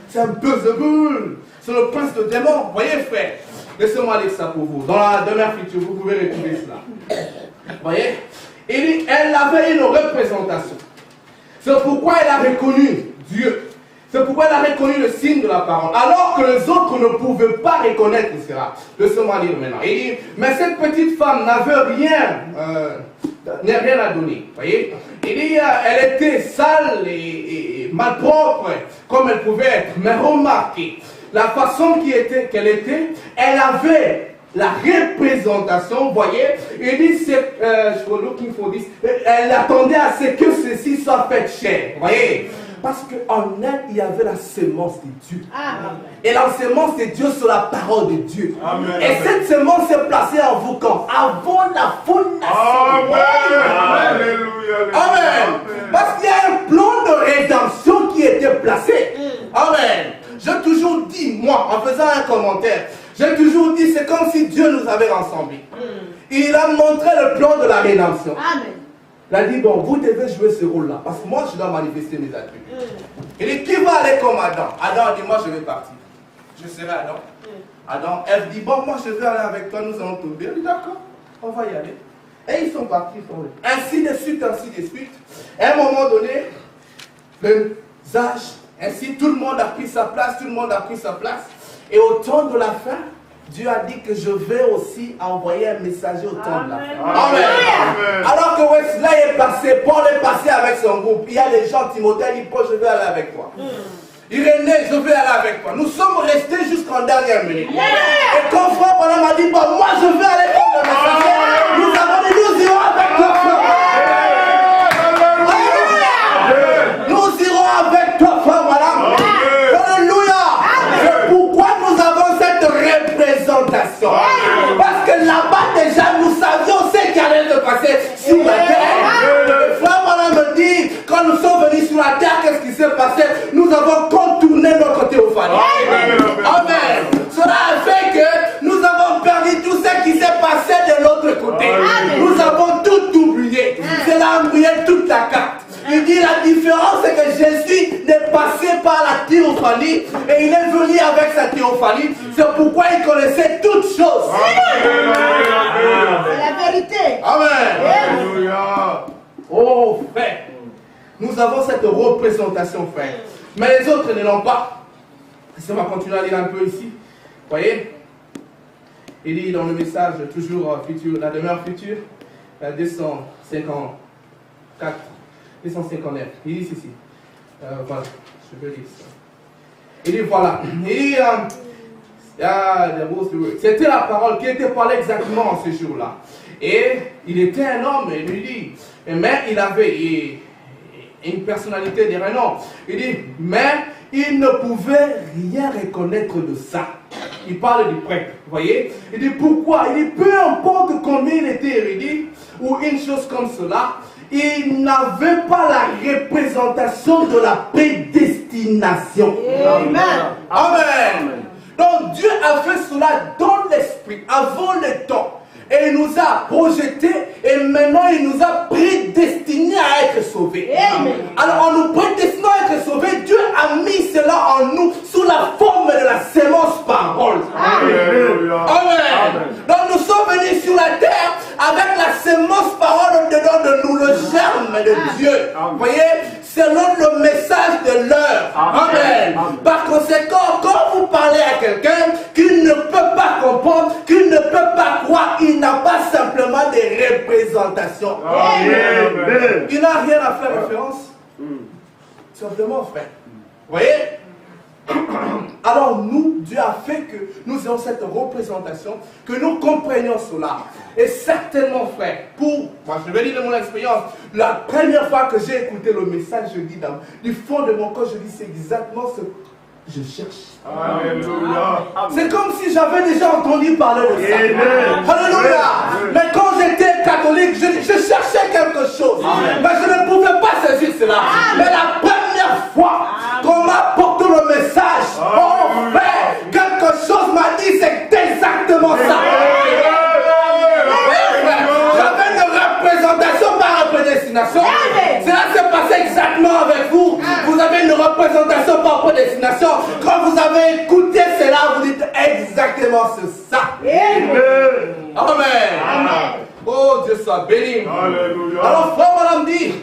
C'est un Beelzebul. C'est le prince de démons. Voyez, frère, laissez-moi lire ça pour vous. Dans la demeure future, vous pouvez retrouver cela. Voyez, il dit, elle avait une représentation. C'est pourquoi elle a reconnu Dieu. C'est pourquoi elle a reconnu le signe de la parole. Alors que les autres ne pouvaient pas reconnaître cela. Laissez-moi lire maintenant. Il dit, mais cette petite femme n'avait rien à donner. Voyez, il dit, elle était sale et malpropre, comme elle pouvait être. Mais remarquez, la façon qu'elle était, elle avait la représentation, vous voyez, il dit, looking for this, elle attendait à ce que ceci soit fait chair, vous voyez, parce qu'en elle, il y avait la sémence de Dieu. Amen. Et la sémence de Dieu, c'est la parole de Dieu. Amen. Et cette sémence s'est placée en vous quand? Avant la fondation. Amen. Alléluia. Amen. Parce qu'il y a un plan de rédemption qui était placé. Amen. J'ai toujours dit, moi, en faisant un commentaire, j'ai toujours dit, c'est comme si Dieu nous avait rassemblés. Il a montré le plan de la rédemption. Amen. Il a dit, bon, vous devez jouer ce rôle-là, parce que moi, je dois manifester mes attributs. Il dit, qui va aller comme Adam? Adam dit, moi, je vais partir. Je serai Adam. Adam, elle dit, bon, moi, je vais aller avec toi, nous allons tomber. Il dit, d'accord, on va y aller. Et ils sont partis, ils sont allés. Ainsi de suite, ainsi de suite. À un moment donné, les âges, ainsi, tout le monde a pris sa place, tout le monde a pris sa place. Et au temps de la fin, Dieu a dit que je vais aussi envoyer un messager au temps de la fin. Amen. Amen. Alors que Wesley est passé, Paul est passé avec son groupe. Il y a des gens, Timothée dit, Paul, je vais aller avec toi. Irénée, je vais aller avec toi. Nous sommes restés jusqu'en dernière minute. Et quand frère Branham m'a dit, bon, moi je vais aller comme le messager, nous avons dit, nous irons avec toi, frère. Nous irons avec toi, frère Branham. Alléluia. C'est pourquoi nous avons cette représentation. Parce que là-bas déjà, nous savions ce qui allait se passer sur la terre. Le frère Branham me dit, quand nous sommes venus sur la terre, qu'est-ce qui s'est passé? Nous avons contourné notre théophanie. Amen. Cela a fait que nous avons perdu tout ce qui s'est passé de l'autre côté. Nous avons tout oublié. Cela a embrouillé toute la carte. Il dit la différence c'est que Jésus est passé par la théophanie et il est venu avec sa théophanie. C'est pourquoi il connaissait toutes choses. C'est la vérité. Amen. Alléluia. Oh frère, nous avons cette représentation, frère. Mais les autres ne l'ont pas. Si on va continuer à lire un peu ici. Voyez, il dit dans le message toujours futur, la demeure future, 254. 259. Il dit ceci. Voilà, je vais lire ça. Il dit voilà. Il dit, c'était la parole qui était parlée exactement en ce jour-là. Et il était un homme, il lui dit, mais il avait une personnalité de renom. Il dit, mais il ne pouvait rien reconnaître de ça. Il parle du prêtre, vous voyez. Il dit pourquoi? Il dit peu importe combien il était érudit ou une chose comme cela, il n'avait pas la représentation de la prédestination. Amen. Amen. Donc Dieu a fait cela dans l'esprit, avant le temps. Et il nous a projetés et maintenant il nous a prédestinés à être sauvés. Amen. Alors en nous prédestinant à être sauvés, Dieu a mis cela en nous sous la forme de la sémence parole. Amen. Amen. Donc nous sommes venus sur la terre avec la sémence parole au-dedans de nous, le germe de Dieu. Vous voyez, selon le message de l'heure. Amen. Par conséquent, quand vous parlez à quelqu'un qui ne peut pas comprendre, qui ne peut pas croire, il n'a pas simplement des représentations. Amen. Il n'a rien à faire référence. Simplement, frère. Vous voyez? Alors nous, Dieu a fait que nous ayons cette représentation, que nous comprenions cela. Et certainement, frère, moi je vais dire de mon expérience, la première fois que j'ai écouté le message, je dis du fond de mon corps, je dis c'est exactement ce que je cherche. Alléluia. C'est comme si j'avais déjà entendu parler de ça. Alléluia. Mais quand j'étais catholique, je cherchais quelque chose. Mais je ne pouvais pas saisir cela. Mais la première fois qu'on m'a porté le message, oh frère, quelque chose m'a dit, c'est exactement ça. J'avais une représentation par prédestination. Cela s'est passé exactement avec vous. Vous avez une représentation par prédestination. Quand vous avez écouté cela, vous dites exactement c'est ça. Amen. Oh, Dieu soit béni. Alléluia. Alors, frère, madame dit,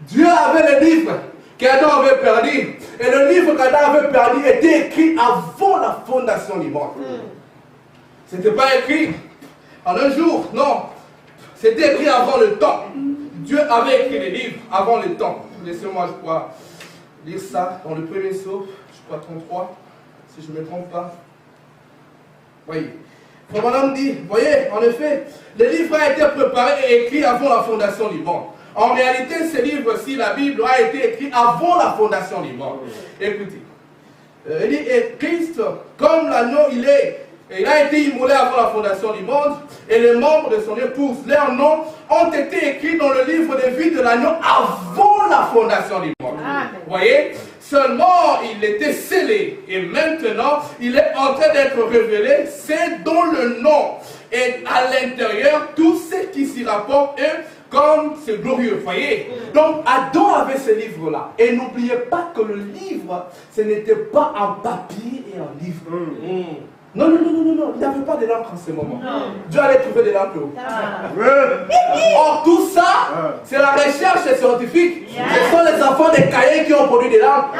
Dieu avait le livre qu'Adam avait perdu. Et le livre qu'Adam avait perdu était écrit avant la fondation du monde. Ce n'était pas écrit en un jour, non. C'était écrit avant le temps. Dieu avait écrit les livres avant le temps. Laissez-moi, je crois, lire ça dans le premier psaume, je crois 33, si je ne me trompe pas. Voyez. Frère Madame dit, voyez, en effet, le livre a été préparé et écrit avant la fondation du monde. En réalité, ce livre-ci, la Bible, a été écrit avant la fondation du monde. Écoutez, il dit, et Christ, comme l'agneau, il a été immolé avant la fondation du monde, et les membres de son épouse, leurs noms ont été écrits dans le livre de vie de l'agneau avant la fondation du monde. Vous voyez? Seulement, il était scellé, et maintenant, il est en train d'être révélé, c'est dans le nom, et à l'intérieur, tout ce qui s'y rapporte est comme c'est glorieux, vous voyez. Donc, Adam avait ce livre-là, et n'oubliez pas que le livre, ce n'était pas un papier et un livre. Non, il n'y avait pas de lampes en ce moment. Dieu allait trouver des lampes. Or, tout ça, c'est la recherche scientifique. Ce sont les enfants des cahiers qui ont produit des lampes.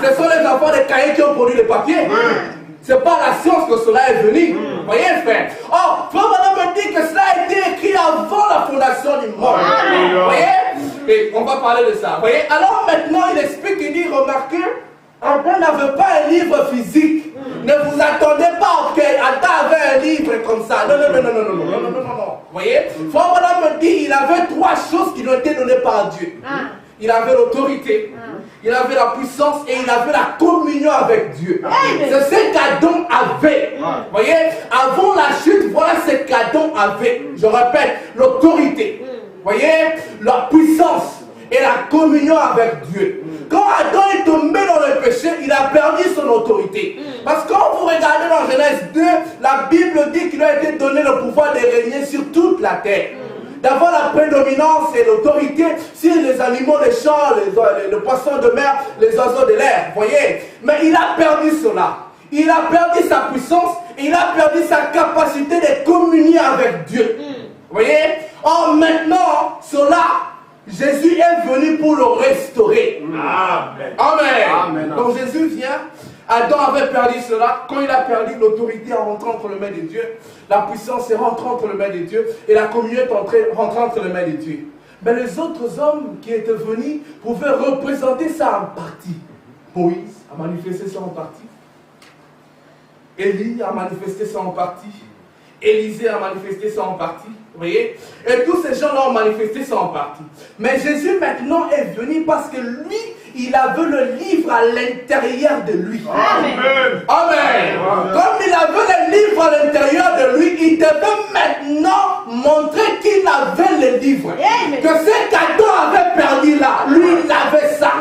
Ce sont les enfants des cahiers qui ont produit des papiers. Ce n'est pas la science que cela est venu. Voyez, frère. Or, frère Madame me dit que cela a été écrit avant la fondation du monde. Voyez? Et on va parler de ça. Voyez? Alors maintenant, il explique, il dit, remarquez, Adam n'avait pas un livre physique. Ne vous attendez pas qu'Adam avait un livre comme ça. Non. Voyez? Frère Madame me dit, il avait trois choses qui lui ont été données par Dieu. Il avait l'autorité, il avait la puissance et il avait la communion avec Dieu. C'est ce qu'Adam avait. Voyez? Avant la chute, voilà ce qu'Adam avait. Je répète, l'autorité. Voyez? La puissance et la communion avec Dieu. Quand Adam est tombé dans le péché, il a perdu son autorité. Parce que quand vous regardez dans Genèse 2, la Bible dit qu'il a été donné le pouvoir de régner sur toute la terre. D'avoir la prédominance et l'autorité sur les animaux des champs, les poissons de mer, les oiseaux de l'air. Voyez? Mais il a perdu cela. Il a perdu sa puissance et il a perdu sa capacité de communier avec Dieu. Voyez? Or maintenant, cela, Jésus est venu pour le restaurer. Amen. Donc Jésus vient. Adam avait perdu cela. Quand il a perdu, l'autorité est rentrée entre les mains de Dieu. La puissance est rentrée entre les mains de Dieu. Et la communion est rentrée entre les mains de Dieu. Mais les autres hommes qui étaient venus pouvaient représenter ça en partie. Moïse a manifesté ça en partie. Élie a manifesté ça en partie. Élisée a manifesté ça en partie. Vous voyez? Et tous ces gens-là ont manifesté ça en partie. Mais Jésus maintenant est venu parce que lui, il avait le livre à l'intérieur de lui. Amen. Comme il avait le livre à l'intérieur de lui, il devait maintenant montrer qu'il avait le livre. Que ce qu'Adam avait perdu là, lui, il avait ça.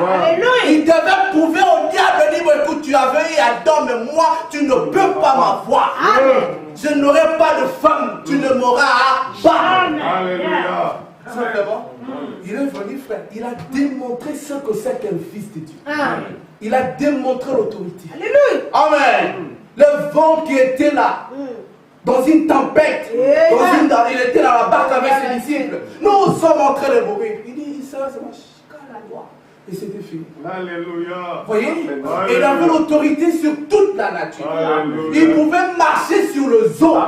Il devait prouver au diable, libre, écoute, tu avais eu Adam, mais moi, tu ne peux pas m'avoir. Je n'aurai pas de femme, tu ne m'auras pas. Alléluia. Simplement, il est venu, frère. Il a démontré ce que c'est qu'un fils de Dieu. Il a démontré l'autorité. Amen. Le vent qui était là, dans une tempête, il était dans la barque avec ses disciples. Nous sommes en train de mourir. Il dit, ça, c'est la loi. Et c'était fini. Alléluia. Voyez? Et il avait l'autorité sur toute la nature. Alléluia. Il pouvait marcher sur le zoo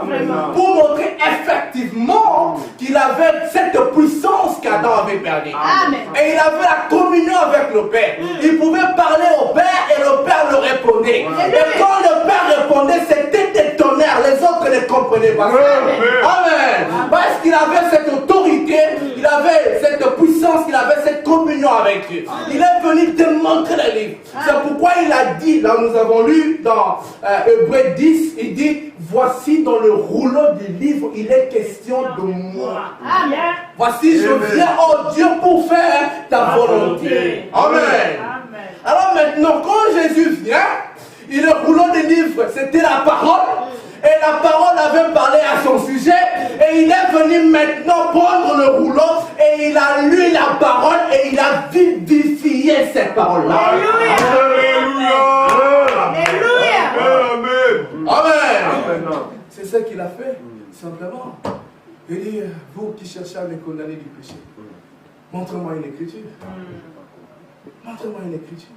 pour montrer effectivement qu'il avait cette puissance qu'Adam avait perdue. Et il avait la communion avec le Père. Il pouvait parler au Père et le Père le répondait. Et quand le Père donné, pasteur. Amen. Parce qu'il avait cette autorité, il avait cette puissance, il avait cette communion avec Dieu. Il est venu démontrer les livres. C'est pourquoi il a dit, là nous avons lu dans Hébreux 10, il dit, voici dans le rouleau du livre, il est question de moi. Amen. Voici, je viens, oh Dieu, pour faire ta volonté. Amen. Alors maintenant, quand Jésus vient, il est rouleau des livres, c'était la parole. Et la parole avait parlé à son sujet. Et il est venu maintenant prendre le rouleau. Et il a lu la parole. Et il a vivifié cette parole-là. Alléluia. Alléluia. Amen. C'est ce qu'il a fait, simplement. Il dit, vous qui cherchez à me condamner du péché, montrez-moi une écriture. Montrez-moi une écriture.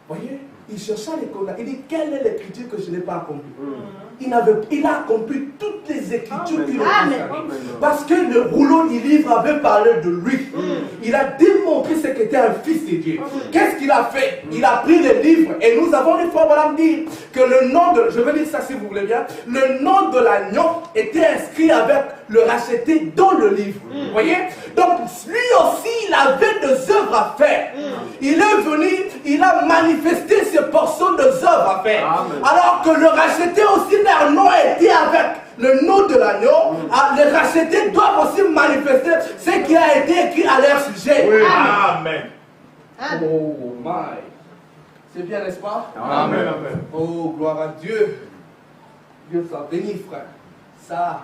Voyez, il cherchait à les condamner. Il dit, quelle est l'écriture que je n'ai pas accomplie? Il a accompli toutes les écritures qu'il a concernées. Parce que le rouleau du livre avait parlé de lui. Il a démontré ce qu'était un fils de Dieu. Qu'est-ce qu'il a fait? Il a pris les livres et nous avons une fois, voilà, dire que le nom de, je vais dire ça si vous voulez bien, le nom de l'agneau était inscrit avec le racheté dans le livre. Vous voyez? Donc lui aussi, il avait des œuvres à faire. Il est venu, il a manifesté ces portions d'œuvres à faire. Alors que le racheté aussi, leur nom était avec le nom de l'agneau. Les rachetés doivent aussi manifester ce qui a été écrit à leur sujet. Oui. Amen. Oh my. C'est bien, n'est-ce pas? Amen. Amen. Oh, gloire à Dieu. Dieu soit béni, frère. Ça,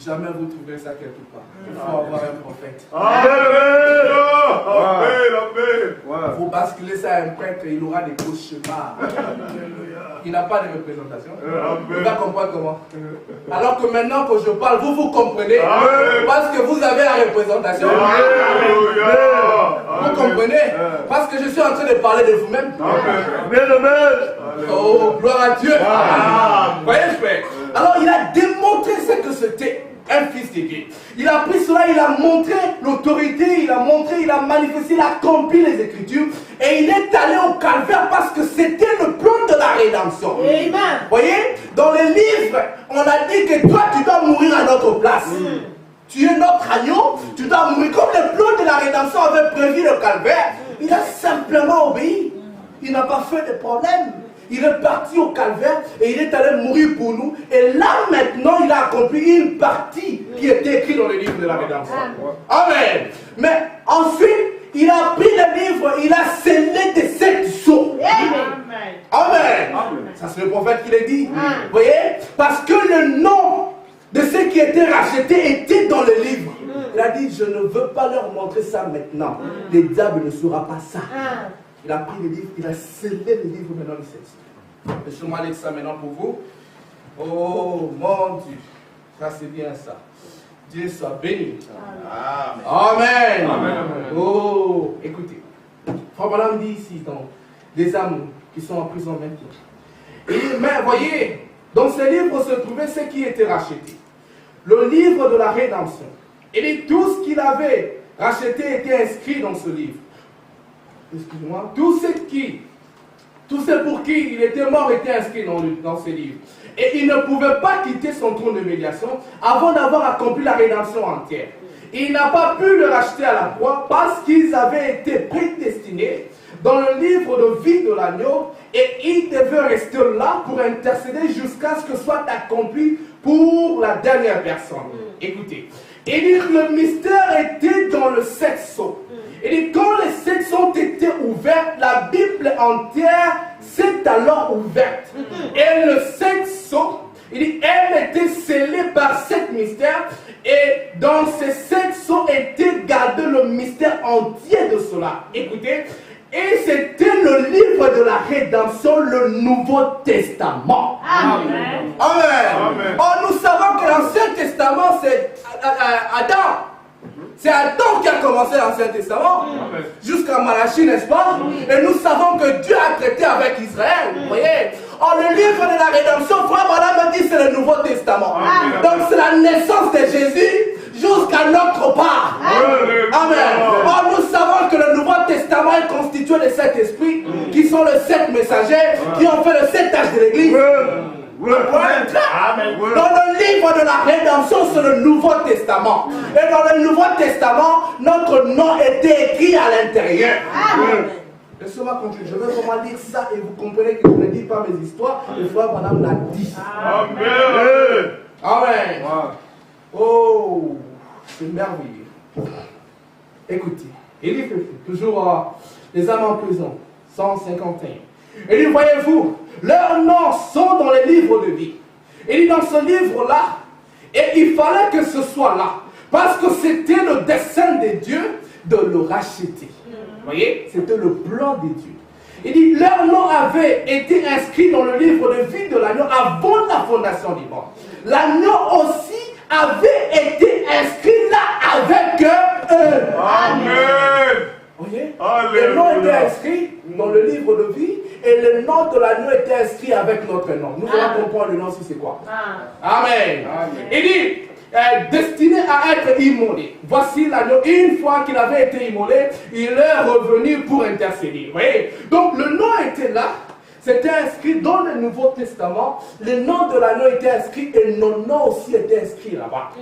jamais vous trouverez ça quelque part. Il faut avoir un prophète. Amen. Vous basculez ça à un prêtre, il aura des cauchemars. Il n'a pas de représentation. Il va comprendre comment. Alors que maintenant que je parle, vous comprenez. Parce que vous avez la représentation. Vous comprenez. Parce que je suis en train de parler de vous-même. Oh, gloire à Dieu. Voyez, frère. Alors il a démontré ce que c'était un fils de Dieu. Il a pris cela, il a montré l'autorité, il a montré, il a manifesté, il a accompli les Écritures. Et il est allé au calvaire parce que c'était le plan de la rédemption. Amen. Voyez, dans les livres, on a dit que toi, tu dois mourir à notre place. Tu es notre agneau, tu dois mourir. Comme le plan de la rédemption avait prévu le calvaire, il a simplement obéi. Il n'a pas fait de problème. Il est parti au calvaire et il est allé mourir pour nous. Et là maintenant, il a accompli une partie qui est écrite dans le livre de la rédemption. Amen. Mais ensuite, il a pris le livre, il a scellé de 7 sceaux. Amen. Amen. Ça c'est le prophète qui l'a dit. Vous voyez? Parce que le nom de ceux qui étaient rachetés était dans le livre. Il a dit, je ne veux pas leur montrer ça maintenant. Le diable ne saura pas ça. Il a pris le livre, il a scellé le livre, maintenant il sait. Laissez-moi lire ça maintenant pour vous. Oh mon Dieu, ça c'est bien ça. Dieu soit béni. Amen. Amen. Oh, écoutez. Frère Branham dit ici, donc, des âmes qui sont en prison maintenant. Mais voyez, dans ce livre se trouvait ce qui était racheté. Le livre de la rédemption. Et tout ce qu'il avait racheté était inscrit dans ce livre. Excusez-moi, tout ce pour qui il était mort était inscrit dans ce livre. Et il ne pouvait pas quitter son trône de médiation avant d'avoir accompli la rédemption entière. Il n'a pas pu le racheter à la croix parce qu'ils avaient été prédestinés dans le livre de vie de l'agneau et il devait rester là pour intercéder jusqu'à ce que soit accompli pour la dernière personne. Écoutez, il dit que le mystère était dans le 7 sceaux. Il dit quand les 7 sceaux étaient ouverts, la Bible entière s'est alors ouverte. Et le 7 sceaux, il dit, elle était scellée par 7 mystères. Et dans ces 7 sceaux était gardé le mystère entier de cela. Écoutez, et c'était le livre de la rédemption, le Nouveau Testament. Amen. Amen. Or, nous savons que l'Ancien Testament, c'est Adam. C'est Adam qui a commencé l'Ancien Testament. Jusqu'à Malachie, n'est-ce pas? Et nous savons que Dieu a traité avec Israël. Vous voyez? Or, le livre de la rédemption, frère Branham me dit c'est le Nouveau Testament. Donc, c'est la naissance de Jésus jusqu'à notre part. Amen. Or, nous savons que le Nouveau Testament est constitué de 7 esprits qui sont les 7 messagers qui ont fait le 7 âges de l'Église. Amen. Dans le livre de la rédemption, c'est le Nouveau Testament. Et dans le Nouveau Testament, notre nom était écrit à l'intérieur. Laissez-moi continuer. Je vais vraiment lire ça et vous comprenez que je ne dis pas mes histoires. Le frère Madame l'a dit. Amen. Amen. Oh, c'est merveilleux. Écoutez, il dit toujours les âmes en prison, 151. Il dit, voyez-vous, leurs noms sont dans les livres de vie. Il dit, dans ce livre-là, et il fallait que ce soit là, parce que c'était le dessein de Dieu de le racheter. Vous voyez, c'était le plan de Dieu. Il dit, leurs noms avaient été inscrits dans le livre de vie de l'agneau avant la fondation du monde. L'agneau aussi avait été inscrit là avec eux. Amen. Vous voyez, le nom était inscrit dans le livre de vie et le nom de l'agneau était inscrit avec notre nom. Nous allons comprendre le nom si c'est quoi. Amen. Il dit, destiné à être immolé. Voici l'agneau. Une fois qu'il avait été immolé, il est revenu pour intercéder. Vous voyez, donc le nom était là. C'était inscrit dans le Nouveau Testament. Le nom de l'agneau était inscrit et nos noms aussi étaient inscrits là-bas.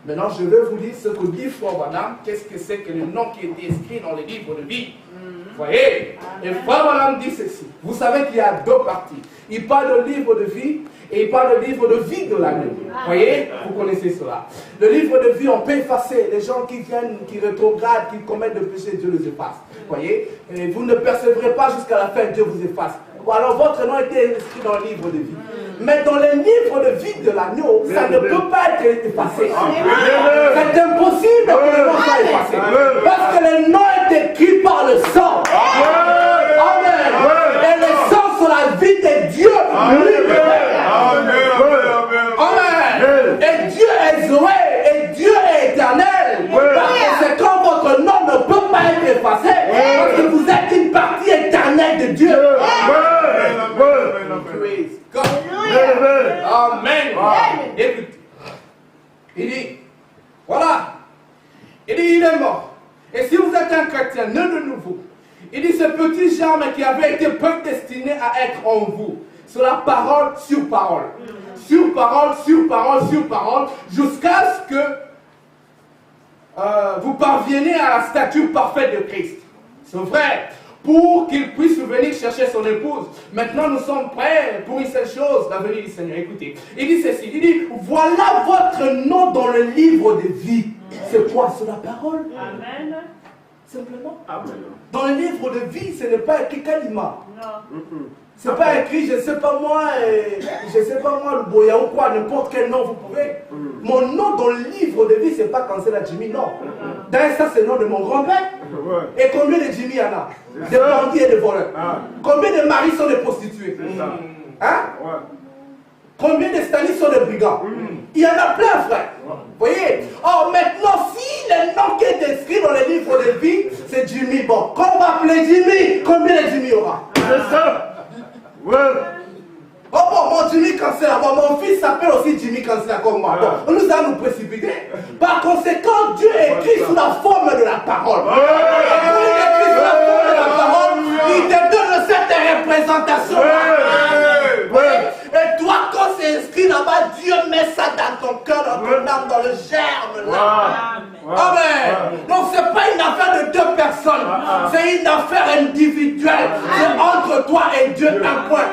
Maintenant, je vais vous dire ce que dit Frère Branham. Qu'est-ce que c'est que le nom qui est inscrit dans les livres de vie? Vous voyez? Et Frère Branham dit ceci. Vous savez qu'il y a deux parties. Il parle de livre de vie et il parle de livre de vie de l'agneau. Vous voyez? Vous connaissez cela. Le livre de vie, on peut effacer. Les gens qui viennent, qui rétrogradent, qui commettent des péchés, Dieu les efface. Vous voyez? Et vous ne persévérez pas jusqu'à la fin, Dieu vous efface. Alors votre nom était inscrit dans le livre de vie. Mais dans le livre de vie de l'agneau, ça ne peut pas être effacé. C'est impossible que le nom soit effacé. Parce que le nom est écrit par le sang. Amen. Et le sang, c'est la vie de Dieu. Amen. Et Dieu est Zoé. Et Dieu est éternel. C'est quand votre nom ne peut pas être effacé. Parce que vous êtes une partie éternelle de Dieu. Amen. Écoutez. Il dit, voilà. Il dit, il est mort. Et si vous êtes un chrétien, né de nouveau, il dit, ce petit germe qui avait été prédestiné à être en vous, c'est la parole sur parole. Sur parole, sur parole, sur parole, jusqu'à ce que vous parveniez à la stature parfaite de Christ. C'est vrai. Pour qu'il puisse venir chercher son épouse. Maintenant, nous sommes prêts pour une seule chose, la venue du Seigneur. Écoutez, il dit ceci, il dit, voilà votre nom dans le livre de vie. C'est quoi? C'est la parole. Amen. Simplement. Amen. Dans le livre de vie, ce n'est pas écrit Kalima. Non. C'est pas écrit, je ne sais pas moi, le Boya ou quoi, n'importe quel nom vous pouvez. Mon nom dans le livre de vie, c'est pas Kansela Jimmy, non. D'ailleurs, ça c'est le nom de mon grand-père. Et combien de Jimmy il y en a? Des bandits et des voleurs. Combien de maris sont des prostituées? Hein? Combien de Stanis sont des brigands? Il y en a plein, frère. Vous voyez? Or, maintenant, si le nom qui est inscrit dans le livre de vie, c'est Jimmy, bon, quand on va appeler Jimmy, combien de Jimmy il y aura? C'est ça. Ouais. Oh bon, mon Jimmy Kansela, bon, mon fils s'appelle aussi Jimmy Kansela comme moi. Bon, nous allons nous précipiter. Par conséquent, Dieu écrit sous la forme de la parole. Et quand il écrit sous la forme de la parole, il te donne cette représentation. Et toi, quand c'est inscrit là-bas, Dieu met ça dans ton cœur, dans ton âme, dans le germe. Là. Amen. Donc, ce n'est pas une affaire de deux personnes. C'est une affaire individuelle. C'est entre toi et Dieu un point.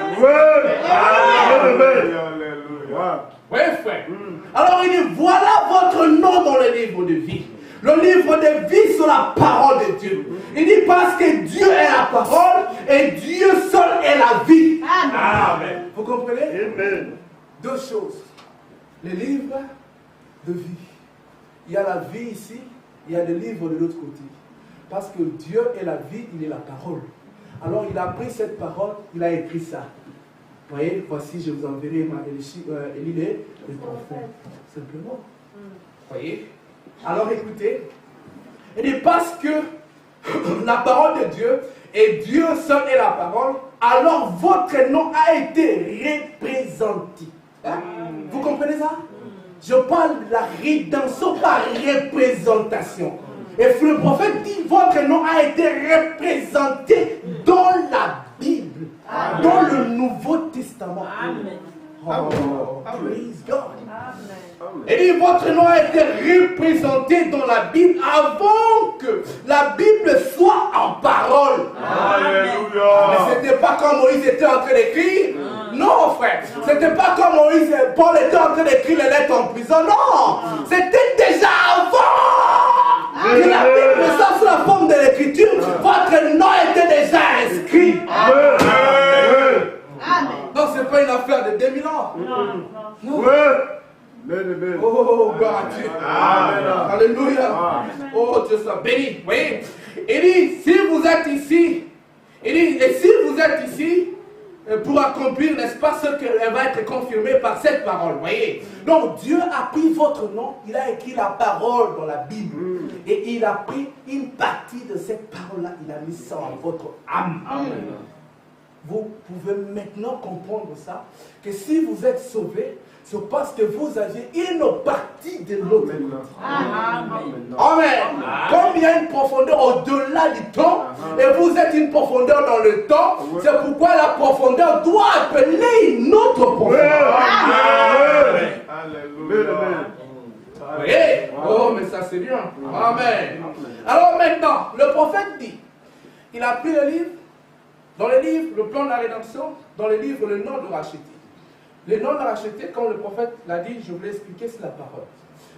Oui, frère. Alors, il dit, voilà votre nom dans le livre de vie. Le livre de vie, c'est la parole de Dieu. Il dit parce que Dieu est la parole et Dieu seul est la vie. Amen. Vous comprenez? Amen. Deux choses. Le livre de vie. Il y a la vie ici, il y a le livre de l'autre côté. Parce que Dieu est la vie, il est la parole. Alors il a pris cette parole, il a écrit ça. Vous voyez, voici, je vous enverrai Élie le prophète. Simplement. Vous voyez? Alors écoutez, il dit parce que la parole de Dieu et Dieu seul est la parole, alors votre nom a été représenté. Hein? Vous comprenez ça? Je parle de la rédemption par représentation. Et le prophète dit votre nom a été représenté dans la Bible, dans le Nouveau Testament. Amen. Oh, praise God. Et dit, votre nom a été représenté dans la Bible avant que la Bible soit en parole. Alléluia. Mais ce n'était pas quand Moïse était en train d'écrire. Non, frère. Ce n'était pas quand Paul était en train d'écrire les lettres en prison. Non. C'était déjà avant que la Bible soit sous la forme de l'écriture. Votre nom était déjà inscrit. Donc, ce n'est pas une affaire de 2000 ans. Non. Oh, gloire à Dieu. Alléluia. Oh, Dieu soit béni. Vous voyez? Il dit, si vous êtes ici, il dit, et si vous êtes ici, pour accomplir, n'est-ce pas, ce qu'elle va être confirmée par cette parole. Vous voyez? Donc, Dieu a pris votre nom, il a écrit la parole dans la Bible. Et il a pris une partie de cette parole-là, il a mis ça en votre âme. Vous pouvez maintenant comprendre ça, que si vous êtes sauvés, c'est parce que vous aviez une partie de l'autre. Amen. Comme il y a une profondeur au-delà du temps, et vous êtes une profondeur dans le temps, c'est pourquoi la profondeur doit appeler une autre profondeur. Vous voyez? Oh, mais ça c'est bien. Amen. Alors maintenant, le prophète dit, il a pris le livre, dans le livre, le plan de la rédemption, dans le livre, le nom de racheter. Le nom de racheter, comme le prophète l'a dit, je voulais expliquer, c'est la parole.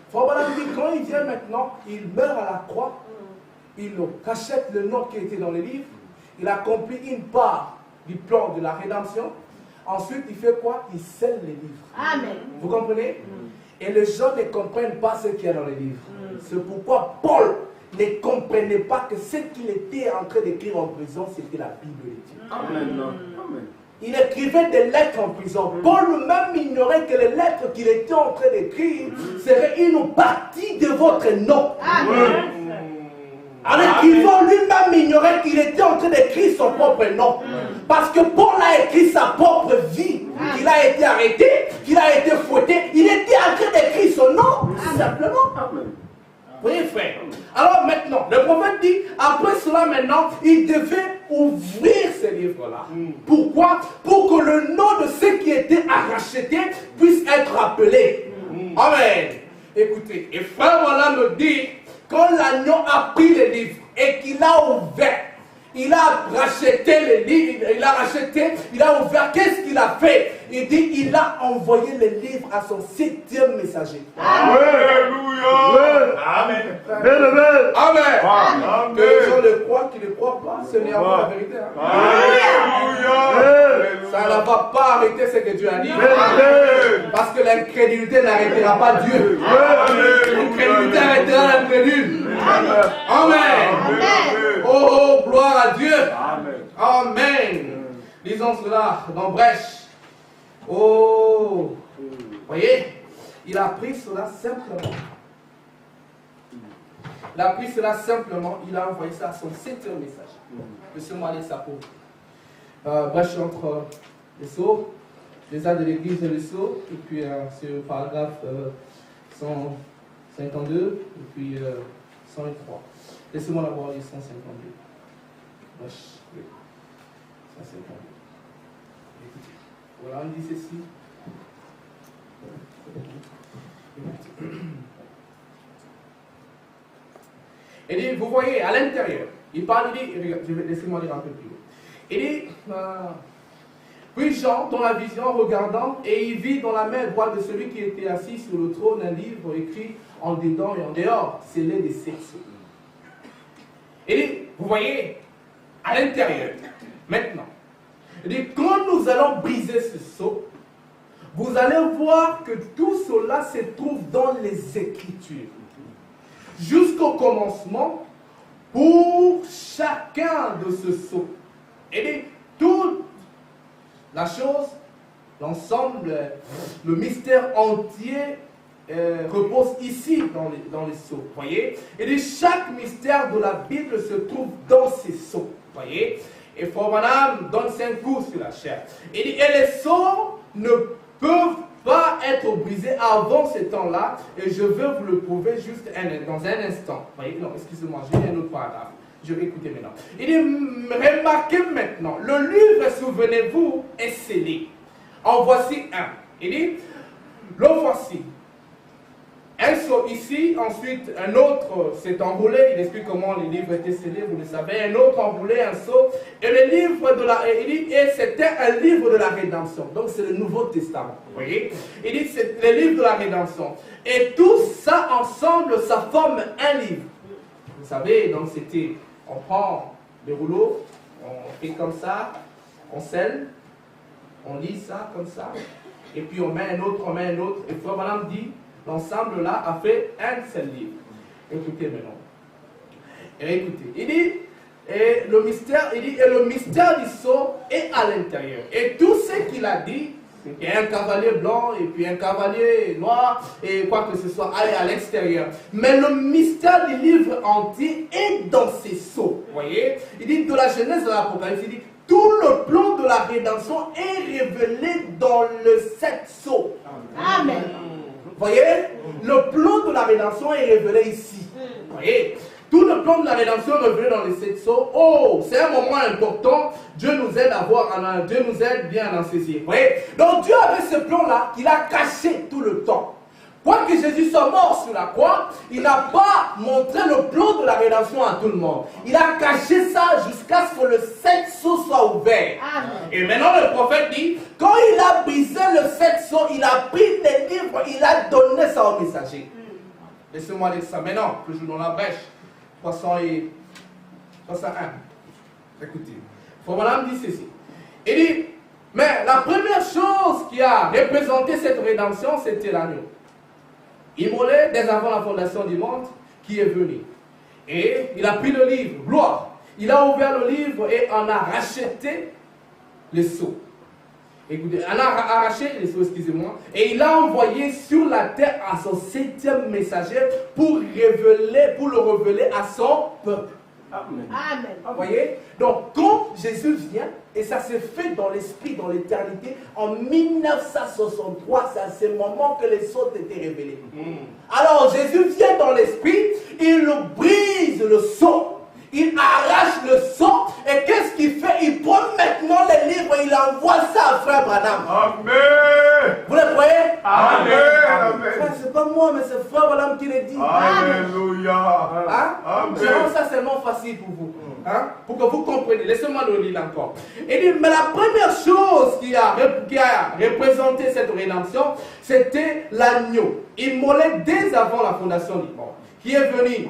Frère Branham dit, quand il vient maintenant, il meurt à la croix, il rachète le nom qui était dans le livre, il accomplit une part du plan de la rédemption. Ensuite, il fait quoi? Il scelle les livres. Amen. Vous comprenez? Et les gens ne comprennent pas ce qu'il y a dans les livres. C'est pourquoi Paul ne comprenait pas que ce qu'il était en train d'écrire en prison, c'était la Bible de Dieu. Amen. Il écrivait des lettres en prison. Paul lui-même ignorait que les lettres qu'il était en train d'écrire seraient une partie de votre nom. Amen. En écrivant, lui-même ignorait qu'il était en train d'écrire son propre nom. Parce que Paul a écrit sa propre vie. Il a été arrêté, qu'il a été fouetté. Il était en train d'écrire son nom, tout simplement. Oui, frère. Alors maintenant, le prophète dit, après cela maintenant, il devait ouvrir ces livres-là. Pourquoi? Pour que le nom de ceux qui étaient à racheter puisse être appelé. Amen. Écoutez, et frère Branham me dit, quand l'agneau a pris les livres et qu'il a ouvert, il a racheté les livres, il a racheté, il a ouvert, qu'est-ce qu'il a fait? Il dit, il a envoyé les livres à son 7e messager. Alléluia. Amen. Amen. Amen. Que les gens le croient, qu'ils ne croient pas, ce n'est pas la vérité. Alléluia. Ça ne va pas arrêter ce que Dieu a dit. Parce que l'incrédulité n'arrêtera pas Dieu. L'incrédulité arrêtera l'incrédule. Amen. Oh, gloire à Dieu. Amen. Lisons cela dans Brèche. Oh, voyez, il a pris cela simplement. Il a pris cela simplement, il a envoyé ça à son 7e message. Laissez-moi lire ça pour vous. Brèche entre les sceaux, les actes de l'église et les sceaux, et puis c'est le paragraphe 152, et puis 103. Laissez-moi d'abord lire 152. Brèche, oui. 152. Écoutez. Voilà, on dit ceci. Et dit, vous voyez, à l'intérieur, il parle, il dit, laissez-moi lire un peu plus haut. Il dit, puis Jean, dans la vision, regardant, et il vit dans la main droite de celui qui était assis sur le trône un livre écrit en dedans et en dehors, scellé des 7 sceaux. Et dit, vous voyez, à l'intérieur, maintenant, il dit, quand nous allons briser ce sceau, vous allez voir que tout cela se trouve dans les Écritures. Jusqu'au commencement, pour chacun de ce sceau. Et dit, toute la chose, l'ensemble, le mystère entier repose ici dans les sceaux. Voyez? Et dit, chaque mystère de la Bible se trouve dans ces sceaux. Voyez? Et Frère Branham donne 5 cours sur la chair. Et les sceaux ne peuvent pas être brisés avant ce temps-là. Et je vais vous le prouver juste dans un instant. Voyez? Non, excusez-moi, j'ai un autre paragraphe. Je vais écouter maintenant. Il dit, remarquez maintenant, le livre, souvenez-vous, est scellé. En voici un. Il dit, le voici. Un saut ici, ensuite un autre s'est enroulé, il explique comment les livres étaient scellés, vous le savez, un autre enroulé, un saut, et le livre de la, il dit, et c'était un livre de la rédemption, donc c'est le Nouveau Testament, vous voyez, il dit c'est le livre de la rédemption, et tout ça ensemble, ça forme un livre, vous savez, donc c'était, on prend le rouleau, on fait comme ça, on scelle, on lit ça comme ça, et puis on met un autre, et Frère Branham dit, l'ensemble là a fait un seul livre. Écoutez maintenant. Et écoutez, il dit, et le mystère du sceau est à l'intérieur. Et tout ce qu'il a dit, c'est qu'il y a un cavalier blanc et puis un cavalier noir et quoi que ce soit à l'extérieur. Mais le mystère du livre entier est dans ces sceaux. Vous voyez? Il dit de la Genèse de l'Apocalypse, il dit tout le plan de la rédemption est révélé dans le 7 sceaux. Amen. Vous voyez, le plan de la rédemption est révélé ici. Vous voyez, tout le plan de la rédemption est révélé dans les 7 sceaux. Oh, c'est un moment important. Dieu nous aide à voir, Dieu nous aide bien à en saisir. Vous voyez, donc Dieu avait ce plan-là qu'il a caché tout le temps. Quoique Jésus soit mort sur la croix, il n'a pas montré le plan de la rédemption à tout le monde. Il a caché ça jusqu'à ce que le 7 sceaux soit ouvert. Amen. Et maintenant le prophète dit, quand il a brisé le 7 sceaux, il a pris les livres, il a donné ça au messager. Laissez-moi lire ça maintenant, que je joue dans la brèche. 301. Écoutez, Frère Branham dit ceci. Il dit, mais la première chose qui a représenté cette rédemption, c'était l'agneau. Immolé dès avant la fondation du monde, qui est venu. Et il a pris le livre, gloire. Il a ouvert le livre et en a racheté les sceaux. Écoutez, on a arraché les sceaux, excusez-moi. Et il a envoyé sur la terre à son 7e messager pour le révéler à son peuple. Amen. Amen. Vous voyez? Donc, quand Jésus vient, et ça s'est fait dans l'esprit, dans l'éternité, en 1963, c'est à ce moment que les sceaux étaient révélés. Alors, Jésus vient dans l'esprit, il brise le sceau, il arrache le sceau, et qu'est-ce qu'il fait? Il prend maintenant les livres, il envoie ça à Frère Branham. Amen. Vous le croyez? Amen. C'est pas moi, mais c'est Frère Branham qui le dit. Alléluia. Hein? Amen. Je rends ça seulement facile pour vous. Hein? Pour que vous compreniez. Laissez-moi le lire encore. Il dit, mais la première chose qui a représenté cette rédemption, c'était l'agneau, immolé dès avant la fondation du monde, qui est venu.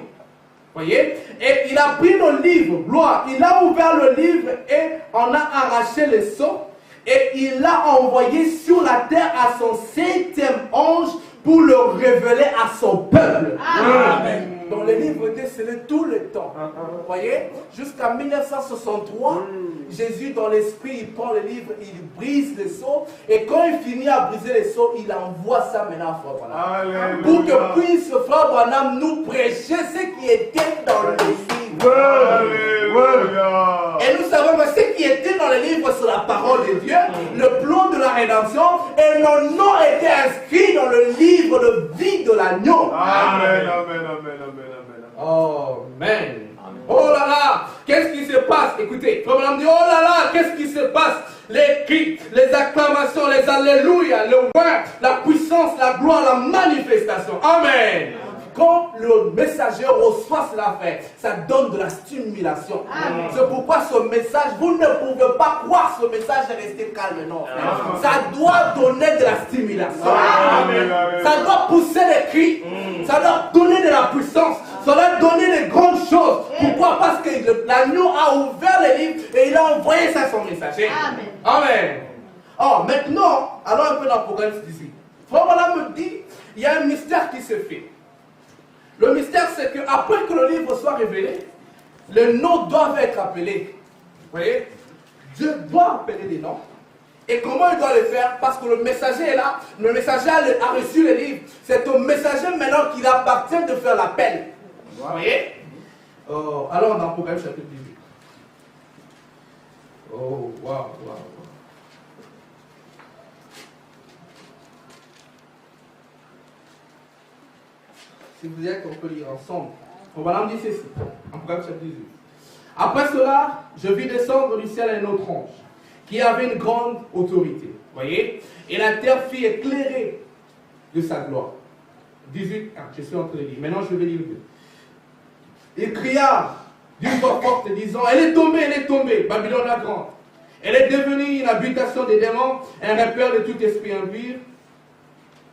Voyez? Et il a pris le livre, gloire. Il a ouvert le livre et on a arraché les sceaux. Et il l'a envoyé sur la terre à son 7e ange pour le révéler à son peuple. Amen. Donc les livres étaient scellés tout le temps. Vous voyez? Jusqu'à 1963, Jésus dans l'esprit, il prend le livre, il brise les sceaux. Et quand il finit à briser les sceaux, il envoie ça maintenant à Frère Branham. Pour que puisse Frère Branham nous prêcher ce qui était dans le livre. Alléluia. Et nous savons que ce qui était dans le livre sur la parole de Dieu, le plan de la rédemption, et nos noms étaient inscrits dans le livre de vie de l'agneau. Amen, amen, amen, amen, amen. Oh, amen. Oh là là, qu'est-ce qui se passe? Écoutez, Frère Branham dit, oh là là, qu'est-ce qui se passe? Les cris, les acclamations, les alléluia, le ouais, la puissance, la gloire, la manifestation. Amen. Quand le messager reçoit cela fait, ça donne de la stimulation. C'est pourquoi ce message, vous ne pouvez pas croire ce message et rester calme. Non. Ça doit donner de la stimulation. Ça doit pousser les cris. Ça doit donner de la puissance. Ça doit donner de grandes choses. Pourquoi? Parce que l'agneau a ouvert les livres et il a envoyé ça à son messager. Amen. Amen. Oh, maintenant, allons un peu dans l'Apocalypse 18. Frère Branham me dit, il y a un mystère qui se fait. Le mystère, c'est qu'après que le livre soit révélé, les noms doivent être appelés. Vous voyez? Dieu doit appeler les noms. Et comment il doit le faire? Parce que le messager est là. Le messager a reçu les livres. C'est au messager maintenant qu'il appartient de faire l'appel. Vous voyez? Oh, allons dans Apocalypse chapitre 18. Oh, waouh. Si vous êtes, on peut lire ensemble. On va dire ceci. Apocalypse chapitre 18. Après cela, je vis descendre du ciel un autre ange, qui avait une grande autorité. Voyez? Et la terre fut éclairée de sa gloire. 18, je suis en train de lire. Maintenant, je vais lire le 2. Il cria d'une voix forte, disant, elle est tombée, Babylone la grande. Elle est devenue une habitation des démons, un repère de tout esprit impur,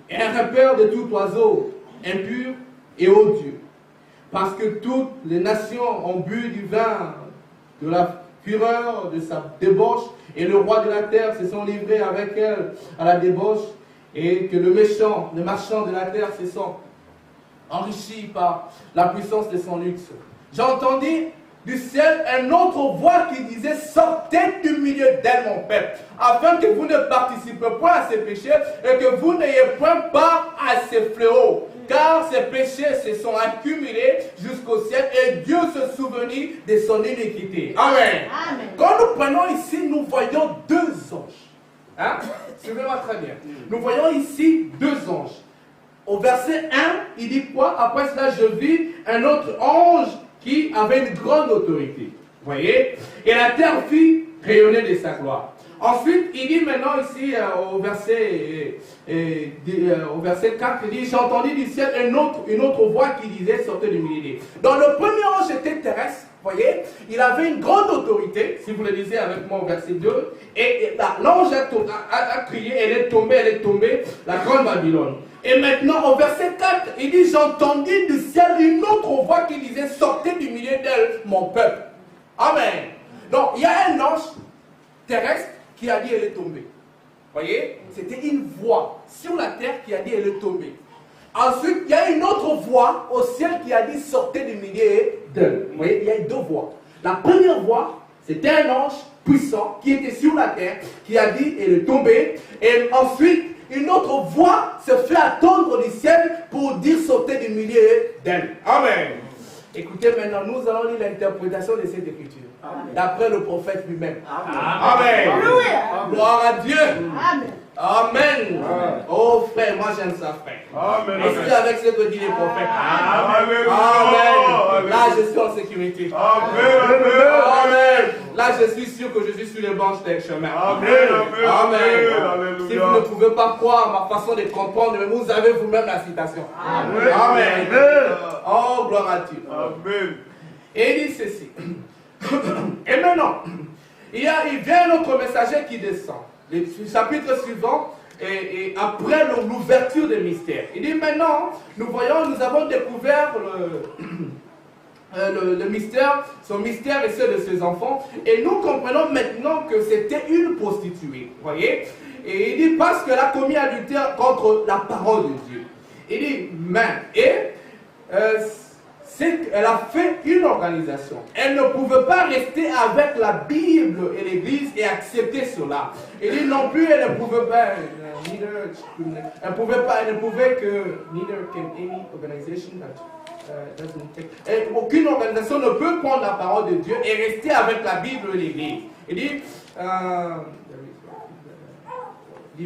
et un repère de tout oiseau impur et odieux. Parce que toutes les nations ont bu du vin de la fureur de sa débauche, et le roi de la terre se sont livrés avec elle à la débauche, et que les marchands de la terre se sont enrichis par la puissance de son luxe. J'ai entendu du ciel une autre voix qui disait, sortez du milieu d'elle, mon peuple, afin que vous ne participez point à ses péchés et que vous n'ayez point part à ses fléaux. Car ses péchés se sont accumulés jusqu'au ciel et Dieu se souvenit de son iniquité. Amen. Amen. Quand nous prenons ici, nous voyons deux anges. Hein? Suivez-moi très bien. Nous voyons ici deux anges. Au verset 1, il dit quoi? Après cela, je vis un autre ange qui avait une grande autorité. Voyez? Et la terre fit rayonner de sa gloire. Ensuite, il dit maintenant ici au verset 4, il dit, j'ai entendu du ciel une autre voix qui disait, sortez du milieu. Dans le premier ange était terrestre, voyez, il avait une grande autorité, si vous le lisez avec moi au verset 2, et l'ange a crié, elle est tombée, la grande Babylone. Et maintenant, au verset 4, il dit, j'entendis du ciel une autre voix qui disait, sortez du milieu d'elle, mon peuple. Amen. Donc, il y a un ange terrestre qui a dit, elle est tombée. Voyez, c'était une voix sur la terre qui a dit, elle est tombée. Ensuite, il y a une autre voix au ciel qui a dit, sortez du milieu d'elle. Vous voyez, il y a deux voix. La première voix, c'était un ange puissant qui était sur la terre, qui a dit, elle est tombée. Et ensuite, une autre voix se fait attendre du ciel pour dire sauter du milieu d'elle. Amen. Écoutez maintenant, nous allons lire l'interprétation de cette écriture. D'après le prophète lui-même. Amen. Amen. Gloire à Dieu. Amen. Amen. Oh frère, moi j'aime ça, frère. Amen. Je suis avec ce que dit les prophètes. Amen. Amen. Là, je suis en sécurité. Amen. Amen. Là, je suis sûr que je suis sur les branches des chemins. Amen. Amen. Si vous ne pouvez pas croire ma façon de comprendre, mais vous avez vous-même la citation. Amen. Amen. Oh, gloire à Dieu. Amen. Et il dit ceci. Et maintenant, il vient un autre messager qui descend. Le chapitre suivant, et après l'ouverture des mystères. Il dit maintenant, nous avons découvert le mystère, son mystère et ceux de ses enfants, et nous comprenons maintenant que c'était une prostituée. Voyez? Et il dit parce qu'elle a commis adultère contre la parole de Dieu. Il dit, mais, elle a fait une organisation. Elle ne pouvait pas rester avec la Bible et l'Église et accepter cela. Il dit non plus, elle ne pouvait pas, aucune organisation ne peut prendre la parole de Dieu et rester avec la Bible et l'Église. Il dit,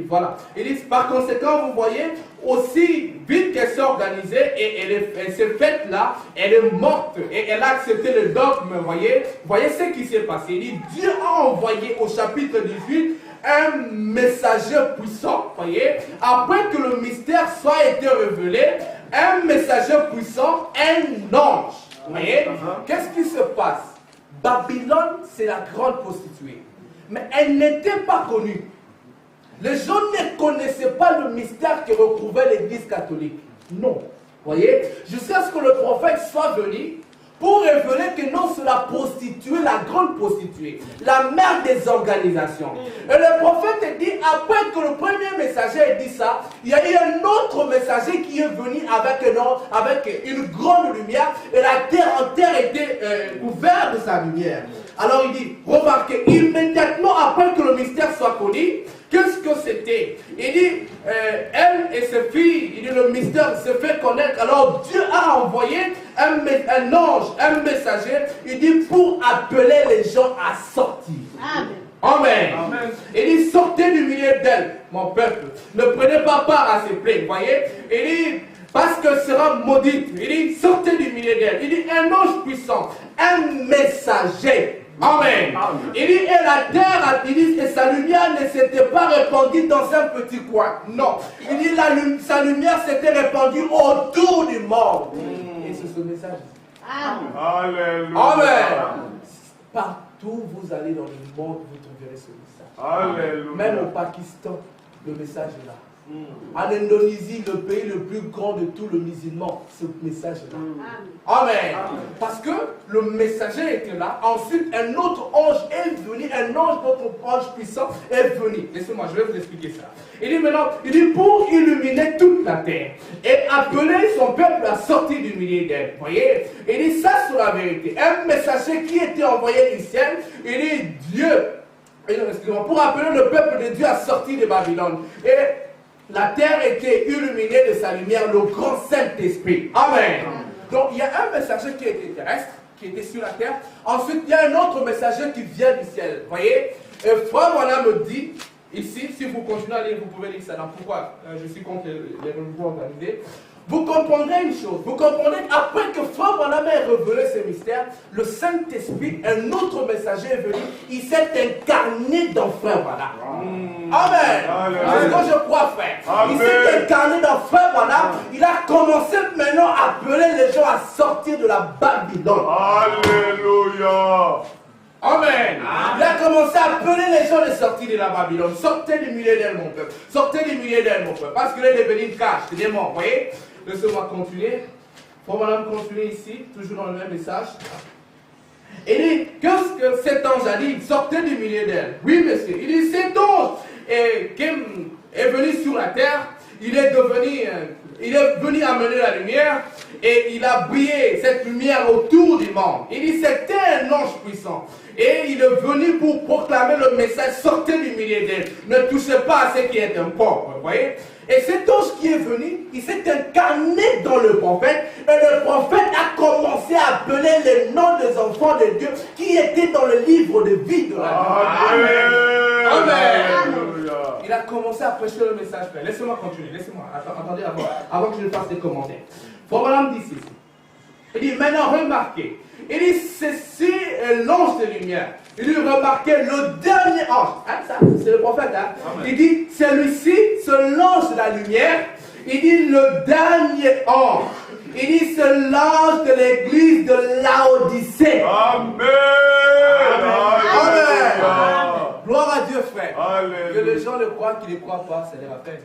voilà. Il dit, par conséquent, vous voyez, aussi vite qu'elle s'est organisée et elle s'est faite là, elle est morte et elle a accepté le dogme, voyez ce qui s'est passé. Il dit, Dieu a envoyé au chapitre 18 un messager puissant, voyez, après que le mystère soit été révélé, un messager puissant, un ange, voyez. Qu'est-ce qui se passe? Babylone, c'est la grande prostituée, mais elle n'était pas connue. Les gens ne connaissaient pas le mystère que recouvrait l'Église catholique. Non. Voyez, jusqu'à ce que le prophète soit venu pour révéler que non, c'est la prostituée, la grande prostituée, la mère des organisations. Et le prophète dit, après que le premier messager ait dit ça, il y a eu un autre messager qui est venu avec une grande lumière, et la terre entière était couverte de sa lumière. Alors il dit, remarquez, immédiatement après que le mystère soit connu, qu'est-ce que c'était? Il dit, elle et ses filles, il dit, le mystère se fait connaître. Alors Dieu a envoyé un ange, un messager, il dit, pour appeler les gens à sortir. Amen. Amen. Amen. Il dit, sortez du milieu d'elle, mon peuple. Ne prenez pas part à ses plaies, voyez. Il dit, parce que sera maudite. Il dit, sortez du milieu d'elle. Il dit, un ange puissant, un messager Amen. Il dit, et la terre, il dit, et sa lumière ne s'était pas répandue dans un petit coin. Non. Il dit, sa lumière s'était répandue autour du monde. Et c'est ce message. Alléluia. Amen. Partout où vous allez dans le monde, vous trouverez ce message. Alléluia. Même au Pakistan, le message est là. En Indonésie, le pays le plus grand de tout le musulman, ce message est là. Amen. Parce que le messager était là. Ensuite, un autre ange est venu, notre ange puissant est venu. Laissez-moi, je vais vous expliquer ça. Il dit maintenant, il dit pour illuminer toute la terre et appeler son peuple à sortir du milieu d'elle. Vous voyez? Il dit ça sur la vérité. Un messager qui était envoyé du ciel, il dit Dieu, pour appeler le peuple de Dieu à sortir de Babylone. Et la terre était illuminée de sa lumière, le grand Saint-Esprit. Amen. Donc il y a un messager qui était terrestre, qui était sur la terre. Ensuite, il y a un autre messager qui vient du ciel. Vous voyez? Et Frère Branham me dit, ici, si vous continuez à lire, vous pouvez lire ça. Donc pourquoi je suis contre les renouveaux organisés. Vous comprendrez une chose. Vous comprenez, après que Frère Branham ait révélé ce mystère, le Saint-Esprit, un autre messager est venu. Il s'est incarné dans Frère Branham. Amen. C'est ce que je crois, frère. Il s'est incarné dans Frère Branham. Il a commencé maintenant à appeler les gens à sortir de la Babylone. Alléluia. Amen. Il a commencé à appeler les gens de sortir de la Babylone. Sortez du milieu d'elle, mon peuple. Sortez du milieu d'elle, mon peuple. Parce qu'il est devenu une cache, des démons. Vous voyez? Laissez-moi continuer. Pour madame continuer ici, toujours dans le même message. Il dit, qu'est-ce que cet ange a dit? Sortez du milieu d'elle. Oui, monsieur. Il dit, cet ange est venu sur la terre. Il est venu amener la lumière. Et il a brillé cette lumière autour du monde. Il dit, c'était un ange puissant. Et il est venu pour proclamer le message, sortez du milieu d'elle. Ne touchez pas à ce qui est impropre. Vous voyez? Et cet ange qui est venu, il s'est incarné dans le prophète. Et le prophète a commencé à appeler les noms des enfants de Dieu qui étaient dans le livre de vie de la vie. Amen. Il a commencé à prêcher le message. Laissez-moi continuer. Laissez-moi. Attendez avant que je fasse des commentaires. Frère Branham dit ceci. Il dit, maintenant remarquez. Il dit, ceci est l'ange de lumière. Il dit, remarquez le dernier ange. Hein, ça, c'est le prophète. Hein? Il dit, celui-ci, c'est l'ange de la lumière. Il dit, le dernier ange. Il dit, c'est l'ange de l'église de Laodicée. Amen. Amen. Gloire à Dieu, frère. Alléluia. Que les gens le croient, qu'ils ne croient pas, c'est leur affaire.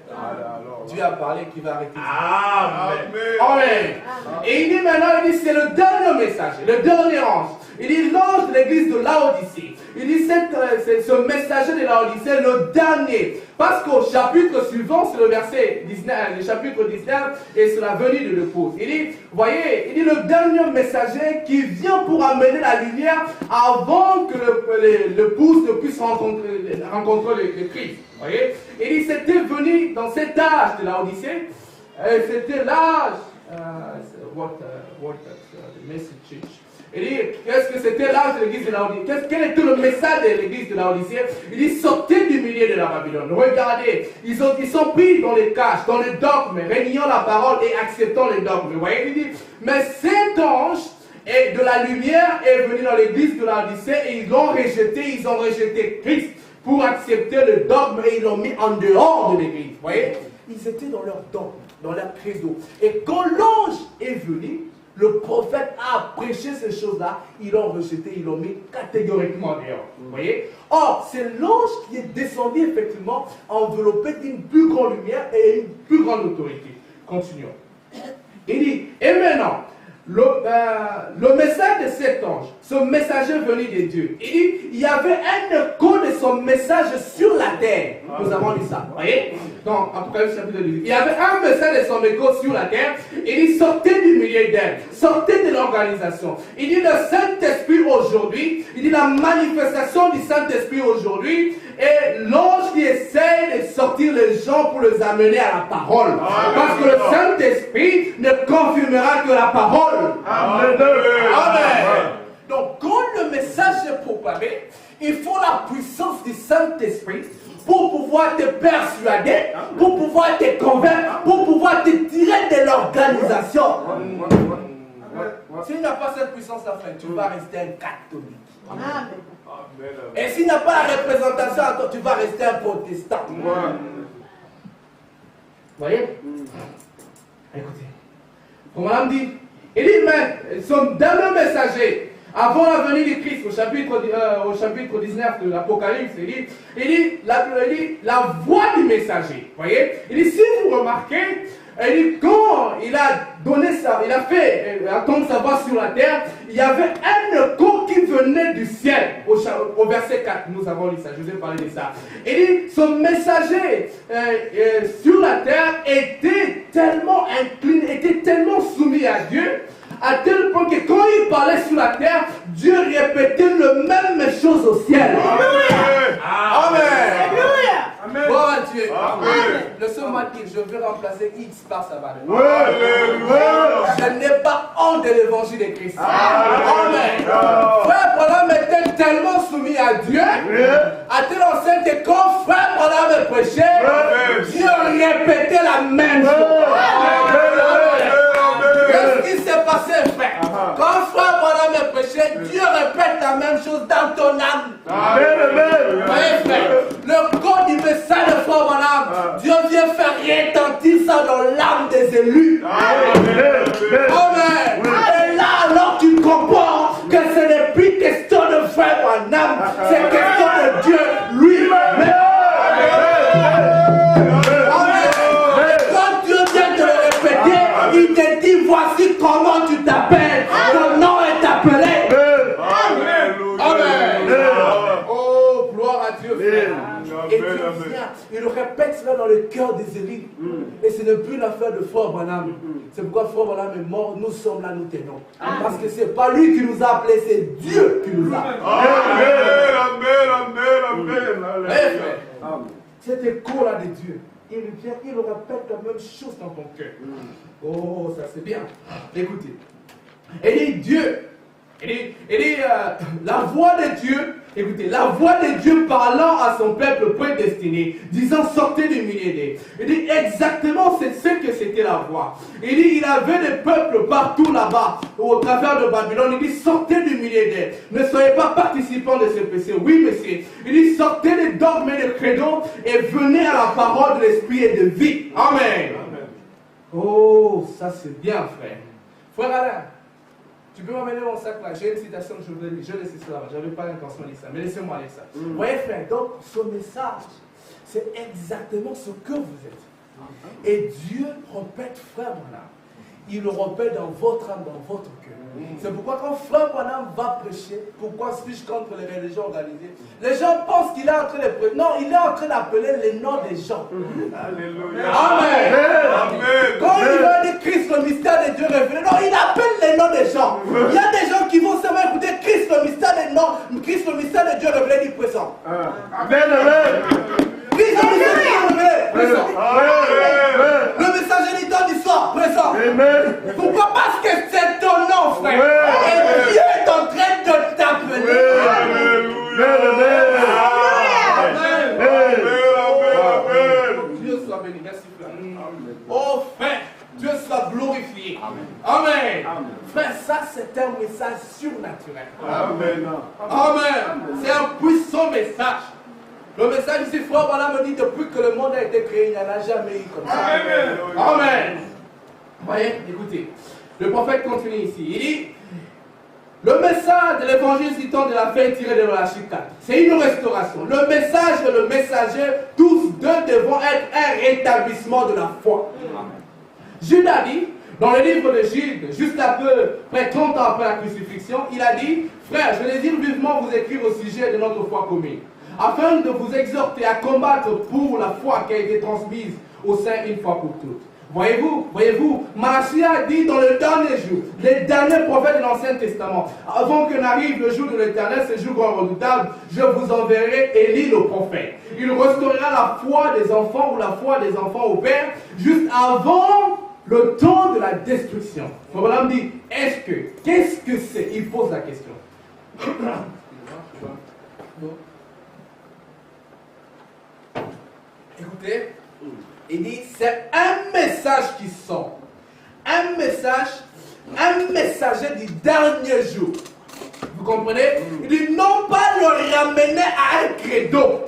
Dieu a parlé, qui va arrêter. Amen. Amen. Et il dit maintenant, il dit, c'est le dernier message, le dernier ange. Il dit, l'ange de l'église de Laodicée. Il dit, c'est ce messager de Laodicée, le dernier. Parce qu'au chapitre suivant, c'est le verset 19, le chapitre 19, et c'est la venue de l'épouse. Il dit, voyez, il dit, le dernier messager qui vient pour amener la lumière avant que l'épouse ne puisse rencontrer le Christ. Voyez? Il dit, c'était venu dans cet âge de Laodicée. C'était l'âge, message. Il dit, qu'est-ce que c'était l'âge de l'église de Laodicée? Quel était le message de l'église de Laodicée? Il dit, sortez du milieu de la Babylone. Regardez, ils sont pris dans les caches, dans les dogmes, régnant la parole et acceptant les dogmes. Vous voyez, il dit, mais cet ange de la lumière est venu dans l'église de Laodicée et ils ont rejeté Christ pour accepter le dogme et ils l'ont mis en dehors de l'église. Vous voyez, ils étaient dans leur dogme, dans leur credo. Et quand l'ange est venu, le prophète a prêché ces choses-là, ils l'ont rejeté, ils l'ont mis catégoriquement dehors. Vous voyez? Or, c'est l'ange qui est descendu effectivement, enveloppé d'une plus grande lumière et une plus grande autorité. Continuons. Il dit, et maintenant, le message de cet ange, ce messager venu de Dieu, il dit, il y avait un écho de son message sur la terre. Nous avons lu ça, vous voyez? Donc, Apocalypse chapitre 18. Il y avait un message de son écho sur la terre. Il dit, sortez du milieu d'elle, sortez de l'organisation. Il dit, le Saint-Esprit aujourd'hui, il dit, la manifestation du Saint-Esprit aujourd'hui, et l'ange qui essaie de sortir les gens pour les amener à la parole. Parce que le Saint-Esprit ne confirmera que la parole. Amen. Amen. Donc, quand le message est proclamé, il faut la puissance du Saint-Esprit pour pouvoir te persuader, pour pouvoir te convaincre, pour pouvoir te tirer de l'organisation. Si tu n'as pas cette puissance, tu vas rester un catholique. Et s'il n'y a pas la représentation, toi, tu vas rester un protestant. Vous voyez? Écoutez. Comme madame dit, il dit, mais son dernier messager, avant la venue du Christ, au chapitre 19 de l'Apocalypse, il dit la voix du messager. Vous voyez? Il dit, si vous remarquez, il dit, quand il a donné ça, il a fait attendre sa voix sur la terre, il y avait un écho qui venait du ciel. Au verset 4, nous avons lu ça, je vous ai parlé de ça. Il dit, son messager sur la terre était tellement incliné, était tellement soumis à Dieu, à tel point que quand il parlait sur la terre, Dieu répétait le même chose au ciel. Amen. Amen. Bon Dieu. Amen. Le seul mal que je veux remplacer X par sa valeur. Je n'ai pas honte de l'évangile de Christ. Amen. Frère Branham était tellement soumis à Dieu, à tel enseigne que quand Frère Branham prêchait, Dieu répétait la même chose. Qu'est-ce qui s'est passé, frère? Quand Frère Branham prêchait, Dieu répète la même chose dans ton âme. Voyez, frère, le corps du message de Frère Branham, Dieu vient faire retentir ça dans l'âme des élus. Amen. Et là, alors tu comprends que ce n'est plus question de Frère Branham, c'est question de Dieu lui-même. Quand Dieu vient te le répéter, il te dit voici comment tu t'appelles. Ton nom est appelé. Amen. Oh, gloire à Dieu, frère. Et Dieu vient, il le répète cela dans le cœur des élus. Et ce n'est plus l'affaire de Frère Branham. C'est pourquoi Frère Branham est mort, nous sommes là, nous tenons. Parce que ce n'est pas lui qui nous a appelés, c'est Dieu qui nous a appelés. Amen. Cet écho-là de Dieu, il vient, il répète la même chose dans ton cœur. Oh, ça c'est bien. Écoutez. Et dit Dieu. Et dit la voix de Dieu. Écoutez, la voix de Dieu parlant à son peuple prédestiné, disant sortez du milieu d'eux. Il dit exactement c'est ce que c'était la voix. Il dit il avait des peuples partout là-bas, au travers de Babylone. Il dit sortez du milieu d'eux. Ne soyez pas participants de ce péché. Oui, monsieur. Il dit sortez des dogmes et des credos et venez à la parole de l'esprit et de vie. Amen. Oh, ça c'est bien, frère. Frère Alain. Tu peux m'amener mon sac là, j'ai une citation que je voulais lire, je laisse cela, je n'avais pas l'intention de lire ça, mais laissez-moi lire ça. Vous voyez frère, donc ce message, c'est exactement ce que vous êtes. Et Dieu répète frère Branham, il le répète dans votre âme, dans votre cœur. C'est pourquoi quand frère Branham va prêcher, pourquoi suis-je contre les religions organisées? Les gens pensent qu'il est en train de prêcher. Non, il est en train d'appeler les noms des gens. Alléluia. Amen. Amen. Quand il va dire Christ, le mystère de Dieu révélé, non, il appelle les noms des gens. Il y a des gens qui vont seulement écouter Christ, le mystère des noms, Christ, le mystère de Dieu révélé, dit présent. Amen. Christ, le mystère de Dieu révélé, présent. Le messager dit dans l'histoire, présent. Pourquoi? Parce que c'est ton nom, frère. Et Dieu est en train de t'appeler. Dieu soit béni. Merci, frère. Oh, frère, Dieu soit glorifié. Amen. Frère, ça c'est un message surnaturel. Amen. Amen. C'est un puissant message. Le message ici, frère Branham me dit depuis que le monde a été créé, il n'y en a jamais eu comme ça. Amen. Vous voyez, écoutez. Le prophète continue ici. Il dit le message de l'évangile citant de la fête tirée de la Chicago, c'est une restauration. Le message et le messager, tous deux devront être un rétablissement de la foi. Jude a dit, dans le livre de Jude, juste un peu, près 30 ans après la crucifixion, il a dit frère, je désire vivement vous écrire au sujet de notre foi commune, afin de vous exhorter à combattre pour la foi qui a été transmise au sein une fois pour toutes. Voyez-vous, Malachie a dit dans le dernier jour, les derniers prophètes de l'Ancien Testament, avant que n'arrive le jour de l'Éternel, ce jour grand redoutable, je vous enverrai Élie le prophète. Il restaurera la foi des enfants ou la foi des enfants au Père, juste avant le temps de la destruction. Frère me dit, qu'est-ce que c'est? Il pose la question. Écoutez, il dit, c'est un message qui sort. Un messager du dernier jour. Vous comprenez? Il dit non pas le ramener à un credo.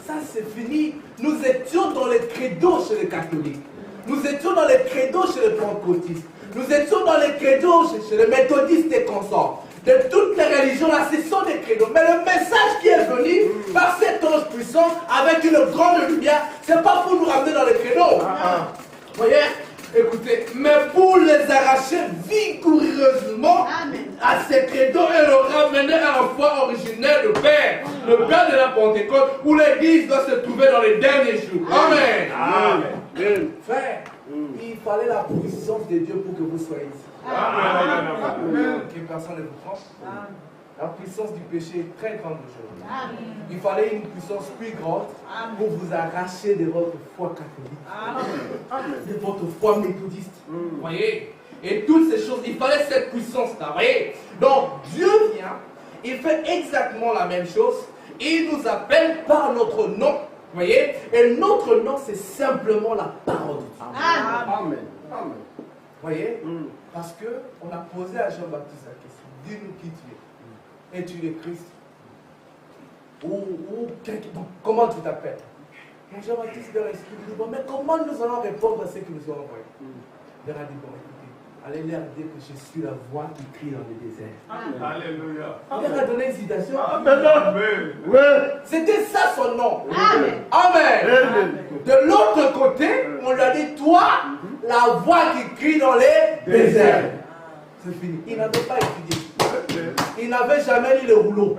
Ça c'est fini. Nous étions dans les credos chez les catholiques. Nous étions dans les credos chez les pentecôtistes. Nous étions dans les credos chez les méthodistes et consorts. De toutes les religions là, ce sont des credos. Mais le message qui est venu par cet ange puissant avec une grande lumière, c'est pas pour nous ramener dans les credos. Vous voyez? Écoutez, mais pour les arracher vigoureusement à ces credos et le ramener à la foi originelle de Père, le Père de la Pentecôte, où l'Église doit se trouver dans les derniers jours. Amen. Amen. Frère, il fallait la puissance de Dieu pour que vous soyez ici. Amen. Que personne ne vous prend. La puissance du péché est très grande aujourd'hui. Il fallait une puissance plus grande pour vous arracher de votre foi catholique, de votre foi méthodiste. Vous voyez? Et toutes ces choses, il fallait cette puissance-là. Vous voyez? Donc, Dieu vient, il fait exactement la même chose. Il nous appelle par notre nom. Vous voyez? Et notre nom, c'est simplement la parole de Dieu. Amen. Amen. Vous voyez? Parce qu'on a posé à Jean-Baptiste la question. Dis-nous qui tu es. Es-tu le Christ? Comment tu t'appelles? Jean-Baptiste leur explique, bon, mais comment nous allons répondre à ceux qui nous ont envoyés? Il leur a dit, bon, écoutez, allez leur dire que je suis la voix qui crie dans le désert. Alléluia. Il leur a donné une citation. Amen. C'était ça son nom. Amen. Amen. De l'autre côté, on lui a dit, toi, la voix qui crie dans les déserts. C'est fini. Il n'avait pas étudié. Il n'avait jamais lu le rouleau.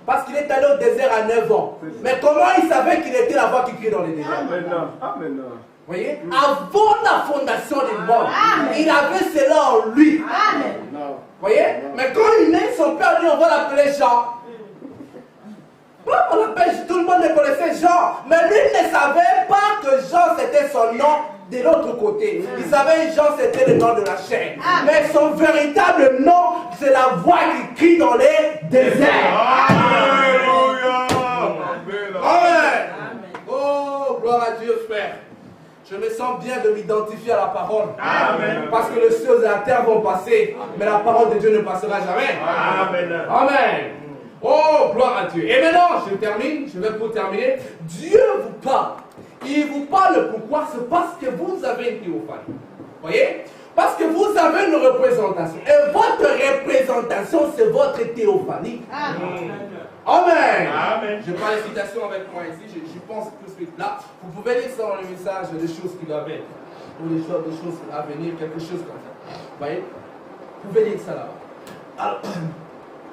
Parce qu'il est allé au désert à 9 ans. Mais comment il savait qu'il était la voix qui crie dans les déserts? Amen. Vous voyez? Avant la fondation du monde, il avait cela en lui. Vous voyez? Mais quand il est, son père dit, on va l'appeler Jean. On l'appelle, tout le monde le connaissait Jean. Mais lui ne savait pas que Jean c'était son nom de l'autre côté. Il savait que Jean c'était le nom de la chair. Mais son véritable nom, c'est la voix qui crie dans les déserts. Alléluia. Amen. Oh, gloire à Dieu, frère. Je me sens bien de m'identifier à la parole. Amen. Parce que les choses de la terre vont passer, mais la parole de Dieu ne passera jamais. Amen. Amen. Oh, gloire à Dieu. Et maintenant, je termine, je vais pour terminer. Dieu vous parle. Il vous parle pourquoi? C'est parce que vous avez une théophanie. Vous voyez? Parce que vous avez une représentation. Et votre représentation, c'est votre théophanie. Amen. Amen. Amen. Je parle de citation avec moi ici, je pense tout de suite là. Vous pouvez lire ça dans le message, des choses qui doivent être, ou des choses à venir, quelque chose comme ça. Vous voyez? Vous pouvez lire ça là-bas. Alors,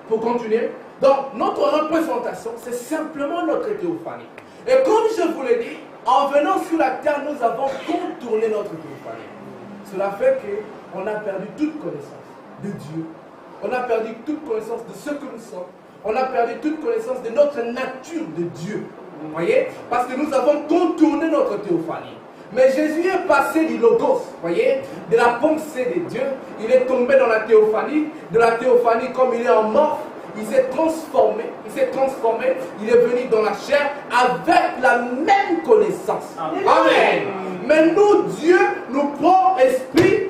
pour continuer, donc notre représentation, c'est simplement notre théophanie. Et comme je vous l'ai dit, en venant sur la terre, nous avons contourné notre théophanie. Cela fait qu'on a perdu toute connaissance de Dieu. On a perdu toute connaissance de ce que nous sommes. On a perdu toute connaissance de notre nature de Dieu. Vous voyez? Parce que nous avons contourné notre théophanie. Mais Jésus est passé du logos, voyez, de la pensée de Dieu. Il est tombé dans la théophanie. De la théophanie, comme il est en mort, il s'est transformé. Il est venu dans la chair avec la même connaissance. Amen. Mais nous, Dieu nous prend esprit.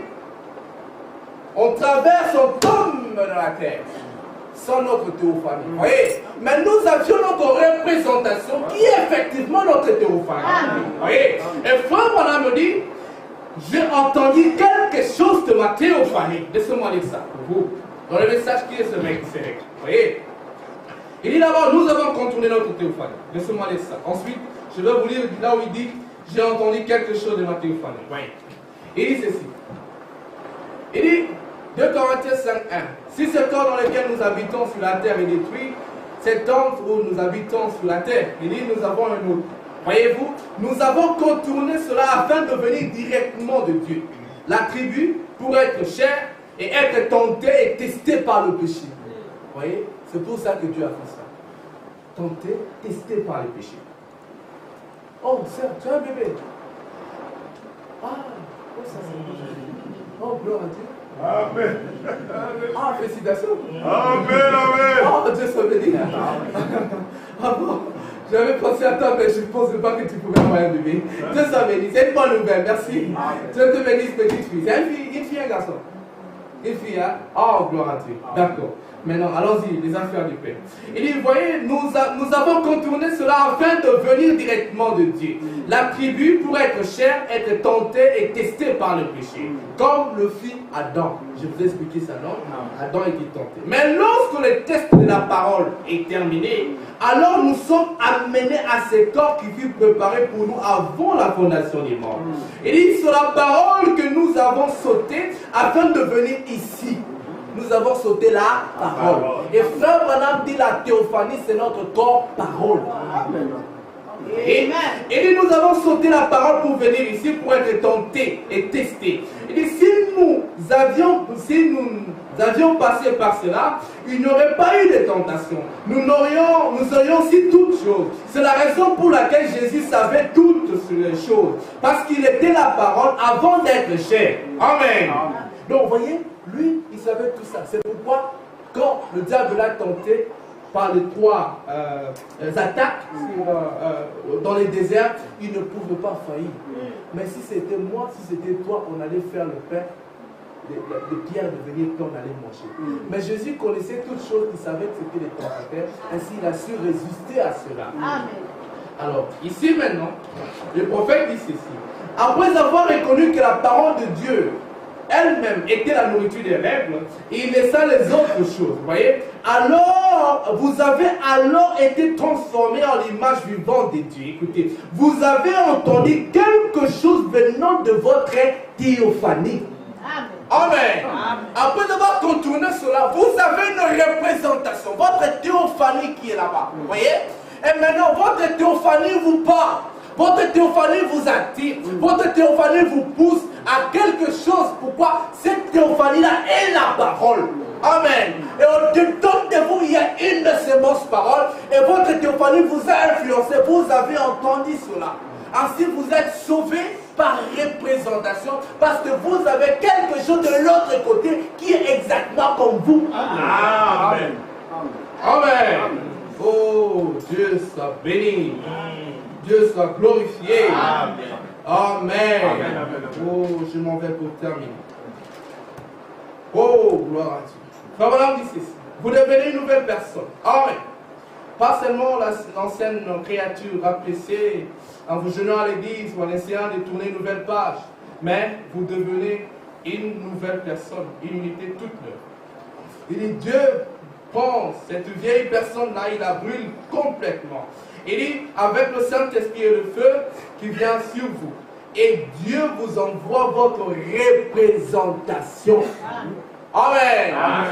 On traverse, on tombe dans la terre. Sans notre théophanie. Vous voyez? Mais nous avions notre représentation qui est effectivement notre théophanie. Vous voyez? Et Frère Branham me dit, j'ai entendu quelque chose de ma théophanie. Laissez-moi dire ça pour vous. Dans le message qui est ce mec, c'est vous voyez? Il dit d'abord, nous avons contourné notre théophanie. Laissez-moi lire ça. Ensuite, je vais vous lire là où il dit, j'ai entendu quelque chose de ma théophanie. Vous voyez? Il dit ceci. Il dit, 2 Corinthiens 5.1. Si ce temps dans lequel nous habitons sur la terre est détruit, cet temps où nous habitons sur la terre, il dit, nous avons un autre. Voyez-vous, nous avons contourné cela afin de venir directement de Dieu. La tribu, pour être chère et être tentée et testée par le péché. Vous voyez, c'est pour ça que Dieu a fait ça. Tentée, testée par le péché. Oh, sœur, tu as un bébé. Ah, oh, ça c'est oh, gloire à Dieu. Amen. Ah, félicitations. Amen. Oh, Dieu soit béni. Ah bon, j'avais pensé à toi, mais je ne pensais pas que tu pouvais avoir un bébé. Dieu soit béni. C'est une bonne nouvelle, merci. Dieu te bénisse, petite fille. C'est une fille, un garçon. Une fille, hein? Oh, gloire à Dieu. D'accord. Maintenant, allons-y, les affaires du Père. Il dit, vous voyez, nous avons contourné cela afin de venir directement de Dieu. La tribu, pour être chère, être tentée et testée par le péché. Comme le fit Adam. Je vous ai expliqué ça, non? Adam était tenté. Mais lorsque le test de la parole est terminé, alors nous sommes amenés à ce corps qui fut préparé pour nous avant la fondation du monde. Il dit, sur la parole que nous avons sauté afin de venir ici. Nous avons sauté la parole. Et frère Branham dit la théophanie, c'est notre corps parole. Amen. Et dit, nous avons sauté la parole pour venir ici, pour être tentés et testés. Il dit, si nous avions passé par cela, il n'y aurait pas eu de tentation. Nous aurions aussi toutes choses. C'est la raison pour laquelle Jésus savait toutes les choses. Parce qu'il était la parole avant d'être chair. Amen. Donc, vous voyez, lui, il savait tout ça. C'est pourquoi, quand le diable l'a tenté par les 3 attaques dans les déserts, il ne pouvait pas faillir. Mais si c'était moi, si c'était toi, on allait faire le pain de pierre devenir pain, on allait manger. Mais Jésus connaissait toutes choses, il savait que c'était les tentateurs, ainsi il a su résister à cela. Amen. Alors, ici maintenant, le prophète dit ceci. Après avoir reconnu que la parole de Dieu elle-même était la nourriture des règles, et il laissa les autres choses. Vous voyez? Alors, vous avez alors été transformés en l'image vivante de Dieu. Écoutez, vous avez entendu quelque chose venant de votre théophanie. Amen. Après avoir contourné cela, vous avez une représentation, votre théophanie qui est là-bas. Vous voyez? Et maintenant, votre théophanie vous parle. Votre théophanie vous attire. Votre théophanie vous pousse à quelque chose. Pourquoi? Cette théophanie-là est la parole. Amen. Et au-dedans de vous, il y a une de ces grosses paroles. Et votre théophanie vous a influencé. Vous avez entendu cela. Ainsi, vous êtes sauvés par représentation. Parce que vous avez quelque chose de l'autre côté qui est exactement comme vous. Amen. Amen. Oh, Dieu soit béni. Dieu soit glorifié. Amen. Amen. Amen. Oh, je m'en vais pour terminer. Oh, gloire à Dieu. Frère Branham dit ceci. Vous devenez une nouvelle personne. Amen. Pas seulement l'ancienne créature appréciée en vous jeûnant à l'église ou en essayant de tourner une nouvelle page, mais vous devenez une nouvelle personne, une unité toute neuve. Il dit, Dieu prend cette vieille personne-là, il la brûle complètement. Il dit, avec le Saint-Esprit et le feu qui vient sur vous. Et Dieu vous envoie votre représentation. Amen. Amen.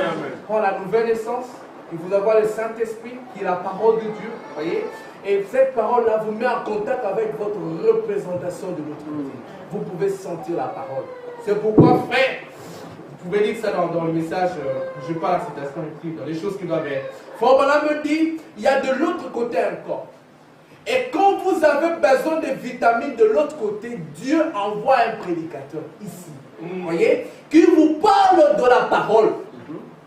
Pour la nouvelle naissance, il vous envoie le Saint-Esprit qui est la parole de Dieu. Voyez? Et cette parole-là vous met en contact avec votre représentation de l'autre côté. Vous pouvez sentir la parole. C'est pourquoi, frère, vous pouvez lire ça dans le message, je parle à la citation écrite, dans les choses qui doivent être. Frère Branham me dit, il y a de l'autre côté encore. Et quand vous avez besoin de vitamines de l'autre côté, Dieu envoie un prédicateur ici. Voyez? Qui vous parle de la parole.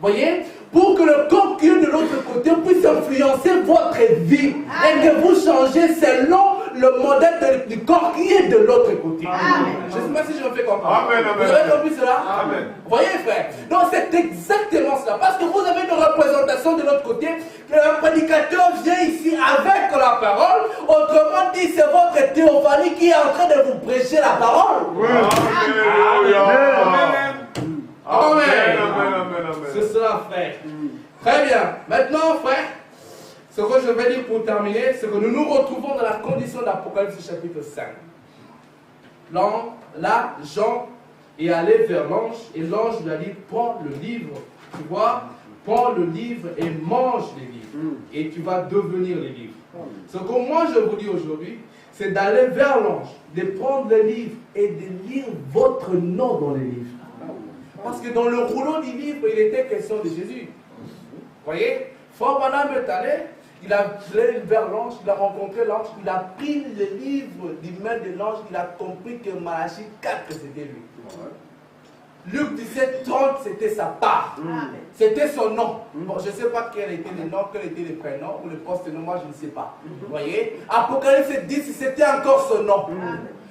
Voyez? Pour que le corps qui est de l'autre côté puisse influencer votre vie. Et que vous changez selon le modèle du corps qui est de l'autre côté. Amen. Je ne sais pas si je me fais comprendre. Amen, amen. Vous avez compris cela? Amen. Voyez, frère? Donc c'est exactement cela. Parce que vous avez une représentation de l'autre côté, que le prédicateur vient ici avec la parole. Autrement dit, c'est votre théophanie qui est en train de vous prêcher la parole. Oui. Amen. Amen. C'est cela, frère. Très bien. Maintenant, frère, ce que je vais dire pour terminer, c'est que nous nous retrouvons dans la condition d'Apocalypse chapitre 5. Là, Jean est allé vers l'ange et l'ange lui a dit, prends le livre, tu vois, prends le livre et mange les livres. Et tu vas devenir les livres. Ce que moi je vous dis aujourd'hui, c'est d'aller vers l'ange, de prendre le livre et de lire votre nom dans les livres. Parce que dans le rouleau du livre, il était question de Jésus. Vous voyez, Frère Branham est allé, il a allé vers l'ange, il a rencontré l'ange, il a pris le livre des mains de l'ange, il a compris que Malachie 4, c'était lui. Luc 17, 30, c'était sa part. C'était son nom. Bon, je ne sais pas quel était le nom, quel était le prénom ou le poste-nom, moi je ne sais pas. Vous voyez, Apocalypse 10, c'était encore son nom.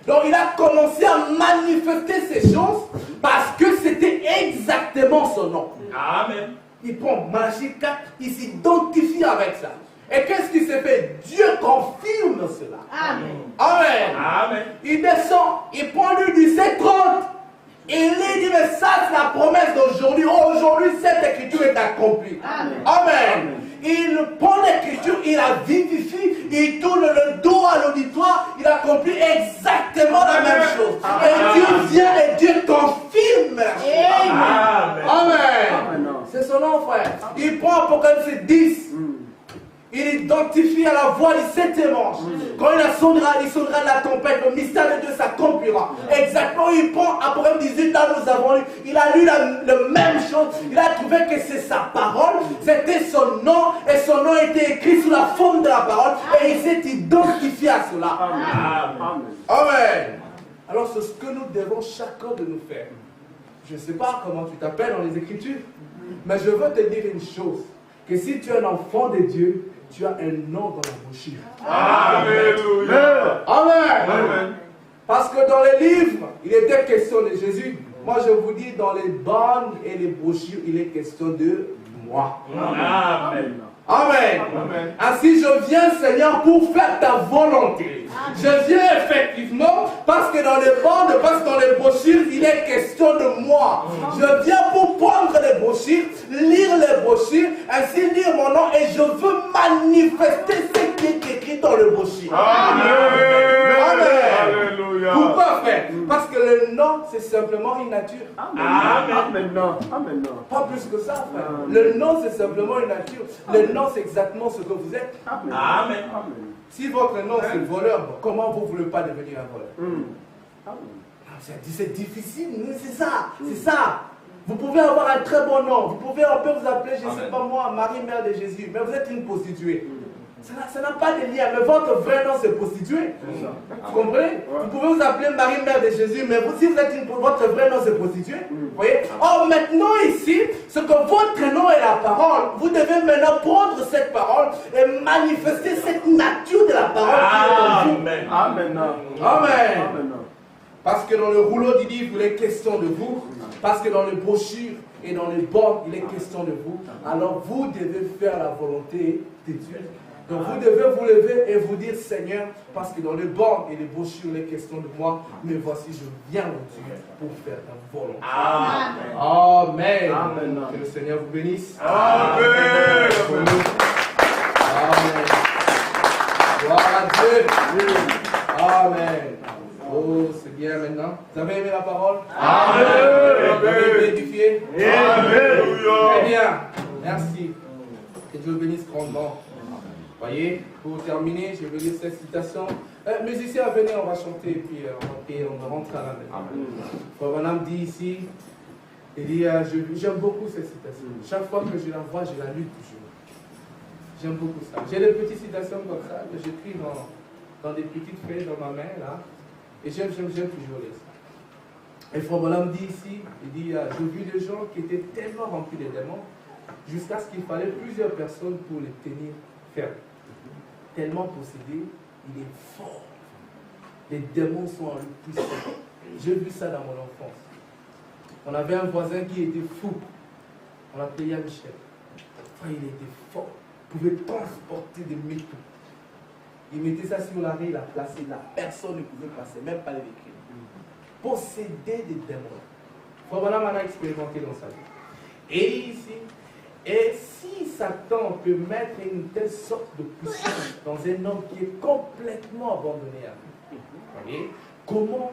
Donc il a commencé à manifester ces choses parce que c'était exactement son nom. Amen. il prend Malachie 4, il s'identifie avec ça. Et qu'est-ce qui s'est fait? Dieu confirme cela. Amen. Amen. Amen. Il descend, il prend lui du 730. Il dit, mais ça c'est la promesse d'aujourd'hui. Aujourd'hui, cette écriture est accomplie. Amen. Amen. Il prend l'écriture, il la vivifie, il tourne le dos à l'auditoire, il accomplit exactement la même chose. Et Dieu vient et Dieu confirme. Amen. Amen. C'est son nom, frère. Il prend Apocalypse 10. Il identifie à la voix du septième ange. Quand il sonnera la tempête, le mystère de Dieu s'accomplira. Exactement, il prend Apocalypse 18, là nous avons lu, il a lu la même chose. Il a trouvé que c'est sa parole, c'était son nom, et son nom était écrit sous la forme de la parole, et il s'est identifié à cela. Amen. Amen. Alors c'est ce que nous devons chacun de nous faire. Je ne sais pas comment tu t'appelles dans les Écritures, mais je veux te dire une chose, que si tu es un enfant de Dieu, tu as un nom dans la brochure. Alléluia. Amen. Amen. Parce que dans les livres, il était question de Jésus. Moi, je vous dis, dans les bandes et les brochures, il est question de moi. Amen. Amen. Amen. Ainsi, je viens, Seigneur, pour faire ta volonté. Je viens effectivement parce que dans les bandes, parce que dans les brochures, il est question de moi. Je viens pour prendre les brochures, lire les brochures, ainsi lire mon nom et je veux manifester ce qui est écrit dans le brochure. Amen. Amen. Alléluia. Pourquoi faire? Parce que le nom, c'est simplement une nature. Amen. Amen. Pas plus que ça, frère. Le nom, c'est simplement une nature. Le nom, c'est exactement ce que vous êtes. Amen. Si votre nom, c'est le voleur, comment vous ne voulez pas devenir un voleur? C'est difficile, mais c'est ça. C'est ça. Vous pouvez avoir un très bon nom. On peut vous appeler, je ne sais pas moi, Marie, mère de Jésus. Mais vous êtes une prostituée. Ça n'a pas de lien, mais votre vrai nom c'est prostituée. Vous comprenez? Vous pouvez vous appeler Marie, mère de Jésus, mais si vous êtes votre vrai nom c'est prostituée. Vous voyez? Or maintenant ici, ce que votre nom est la parole, vous devez maintenant prendre cette parole et manifester cette nature de la parole qui est en vous. Amen. Amen. Parce que dans le rouleau du livre, il est question de vous. Parce que dans les brochures et dans les bords, il est question de vous. Alors vous devez faire la volonté de Dieu. Donc vous devez vous lever et vous dire, Seigneur, parce que dans les bords et les brochures, il est question de moi, mais voici, je viens au Dieu pour faire ta volonté. Amen. Amen. Que le Seigneur vous bénisse. Amen. Amen. Gloire à Dieu. Amen. Oh, c'est bien maintenant. Vous avez aimé la parole? Amen. Vous avez été édifié? Alléluia. Très bien. Merci. Que Dieu bénisse grandement. Voyez, pour terminer, je vais lire cette citation. Musiciens, venez, on va chanter et puis on va rentrer à la maison. Frère Branham dit ici, il dit, j'aime beaucoup cette citation. Chaque fois que je la vois, je la lis toujours. J'aime beaucoup ça. J'ai des petites citations comme ça que j'écris dans des petites feuilles dans ma main là. Et j'aime toujours lire ça. Et Frère Branham dit ici, il dit, j'ai vu des gens qui étaient tellement remplis de démons jusqu'à ce qu'il fallait plusieurs personnes pour les tenir fermes. Tellement possédé, il est fort. Les démons sont en lui puissants. J'ai vu ça dans mon enfance. On avait un voisin qui était fou. On l'appelait Yann Michel. Enfin, il était fort. Il pouvait transporter des métaux. Il mettait ça sur l'arrêt, il l'a placé là. Personne ne pouvait passer, même pas les véhicules. Possédé des démons. Frère Branham en a expérimenté dans sa vie. Et ici, et si Satan peut mettre une telle sorte de puissance dans un homme qui est complètement abandonné à lui, voyez, comment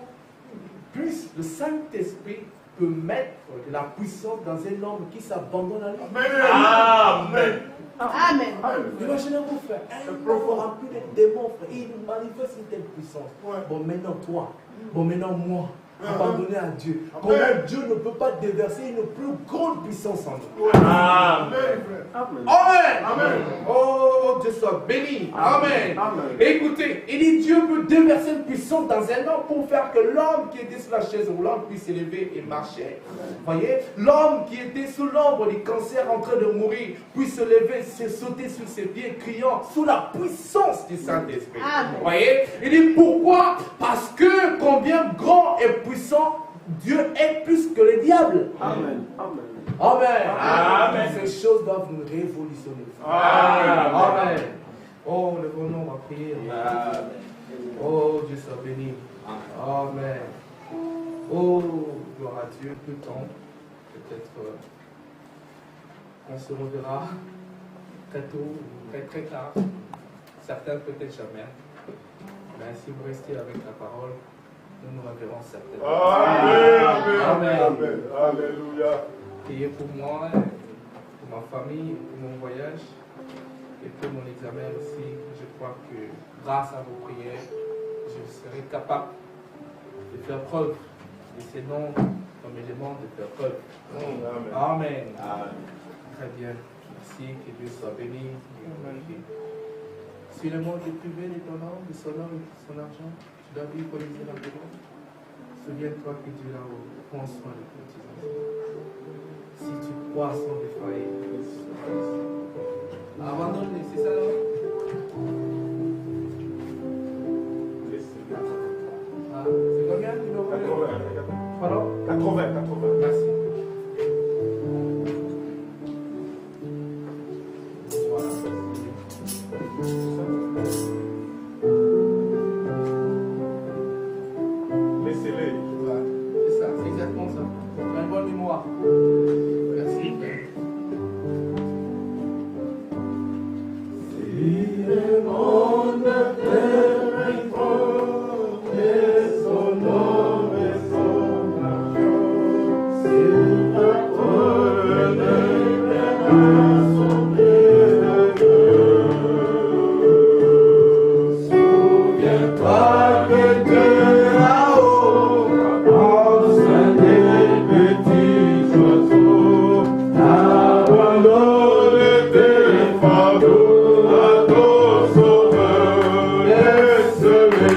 plus le Saint-Esprit peut mettre la puissance dans un homme qui s'abandonne à lui? Amen. Amen. Imaginez-vous, frère, un homme rempli de démons, frère, il manifeste une telle puissance. Bon, maintenant toi, maintenant moi, abandonné à Dieu. Comment Dieu ne peut pas déverser une plus grande puissance en nous? Amen. Amen. Oh, Dieu soit béni. Amen. Écoutez, il dit Dieu peut déverser une puissance dans un homme pour faire que l'homme qui était sur la chaise roulante puisse s'élever et marcher. Voyez, l'homme qui était sous l'ombre du cancer en train de mourir puisse se lever, se sauter sur ses pieds, criant sous la puissance du Saint-Esprit. Voyez, il dit pourquoi? Parce que combien grand et puissant Dieu est plus que les diable. Amen. Amen. Ces choses doivent nous révolutionner. Amen. Oh, le bon nom va prier. Oh, Dieu soit béni. Amen. Oh, gloire à Dieu. Plus temps, peut-être on se reverra très tôt, très tard. Certains peut-être jamais. Mais si vous restez avec la parole, nous nous reverrons certainement. Amen. Alléluia. Priez pour moi, pour ma famille, pour mon voyage et pour mon examen aussi. Je crois que grâce à vos prières, je serai capable de faire preuve. Et c'est non comme élément de faire preuve. Amen. Très bien. Merci. Que Dieu soit béni. Si le monde est privé de ton nom, de son nom et de son argent, tu dois vivre misérablement. Souviens-toi que Dieu là-haut prend soin de tes petits-enfants. Si tu crois sans défaillir, abandonne-les, c'est ça là? C'est combien le numéro? 80. Pardon? 80. Merci. Laissez-les. C'est ça, c'est exactement ça. Tu as une bonne mémoire. Merci. Si le monde te et son nom et son argent, s'il t'appelle à son bienheureux, souviens-toi que Dieu là-haut enseigne des petits oiseaux, abandonne tes fardeaux à ton sauveur, laisse-les.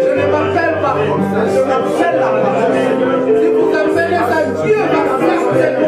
Je m'appelle la parole. Si vous amenez ça, Dieu va faire.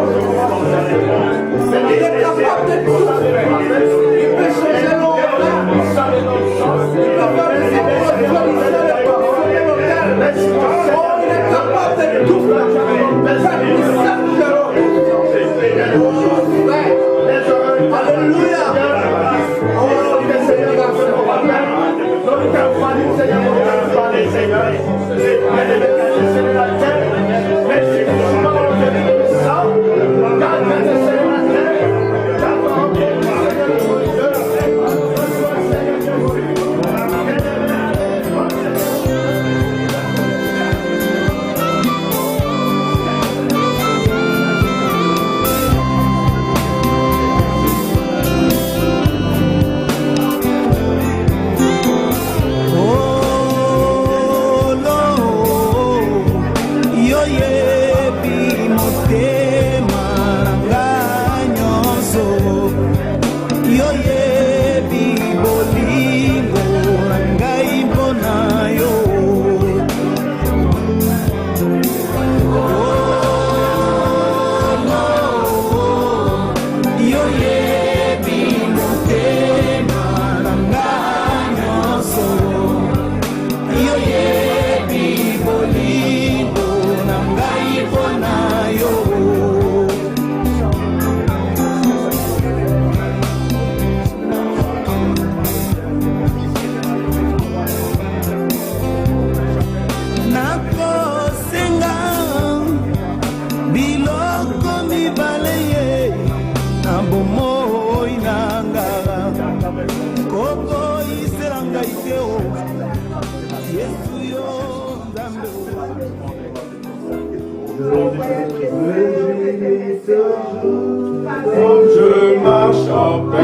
Je marche en paix,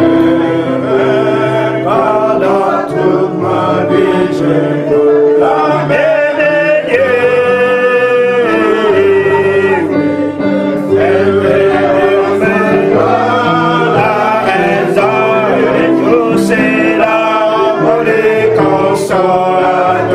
pendant toute ma vie, je la bénédier. C'est la raison de tout cela, pour les consolateurs.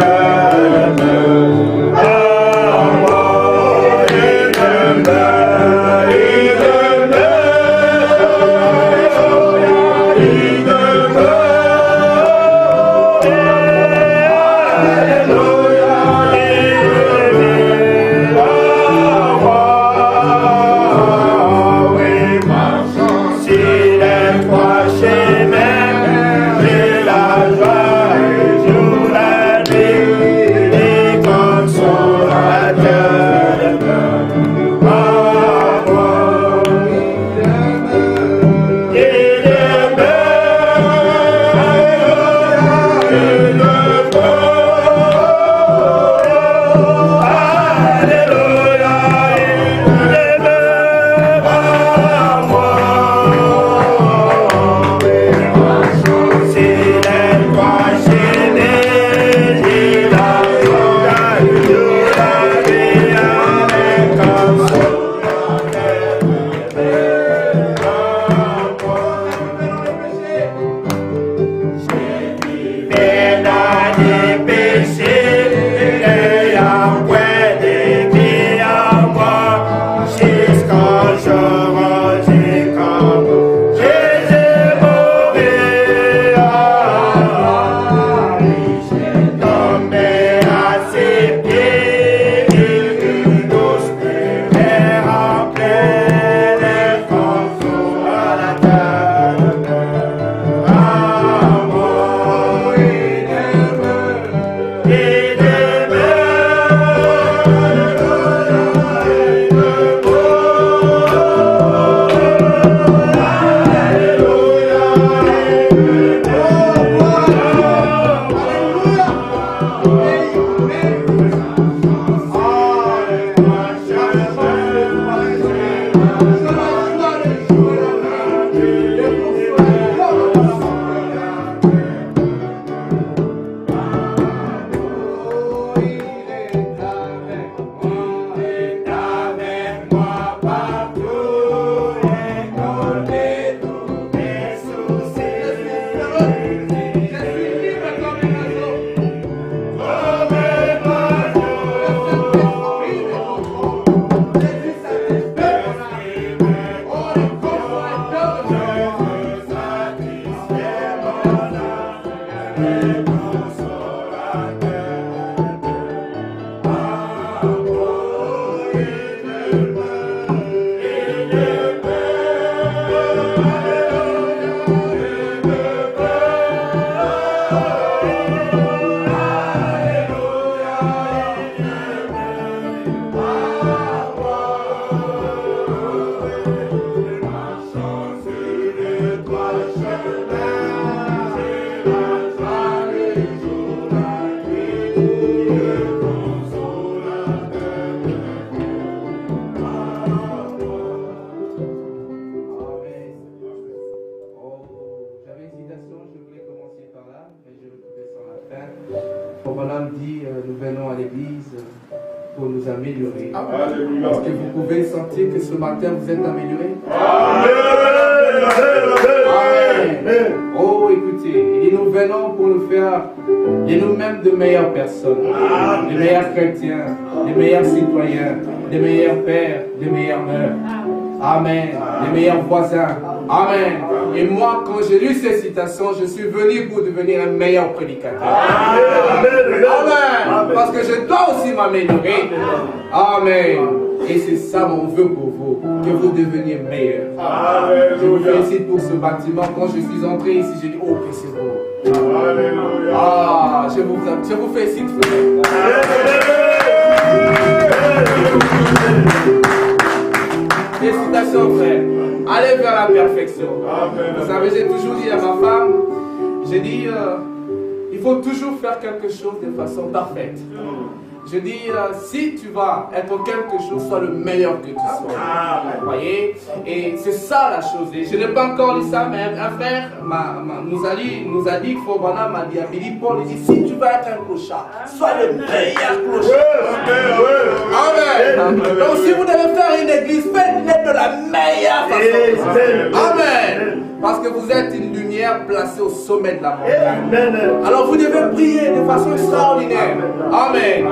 Nous venons à l'église pour nous améliorer. Est-ce que vous pouvez sentir que ce matin vous êtes amélioré? Amen. Oh, écoutez, il dit nous venons pour nous faire de nous-mêmes de meilleures personnes, de meilleurs chrétiens, de meilleurs citoyens, de meilleurs pères, de meilleures mères. Amen. Les meilleurs voisins. Amen. Et moi, quand j'ai lu ces citations, je suis venu pour devenir un meilleur prédicateur. Amen. Parce que je dois aussi m'améliorer. Amen. Et c'est ça mon vœu pour vous, que vous deveniez meilleurs. Je vous félicite pour ce bâtiment. Quand je suis entré ici, j'ai dit, oh, que c'est beau. Ah, je vous félicite, frère. Félicitations, frère. Allez vers la perfection. Vous savez, j'ai toujours dit à ma femme, j'ai dit, il faut toujours faire quelque chose de façon parfaite. Je dis, si tu vas être quelque chose, sois le meilleur que tu sois. Vous voyez? Et c'est ça la chose. Et je n'ai pas encore dit ça, mais un frère nous a dit, Fobana m'a dit, Billy Paul, il dit, si tu vas être un clochard, sois le meilleur clochard. Amen. Donc si vous devez faire une église, faites-le de la meilleure façon. Amen. Parce que vous êtes une lumière placée au sommet de la montagne. Alors vous devez prier de façon extraordinaire. Amen.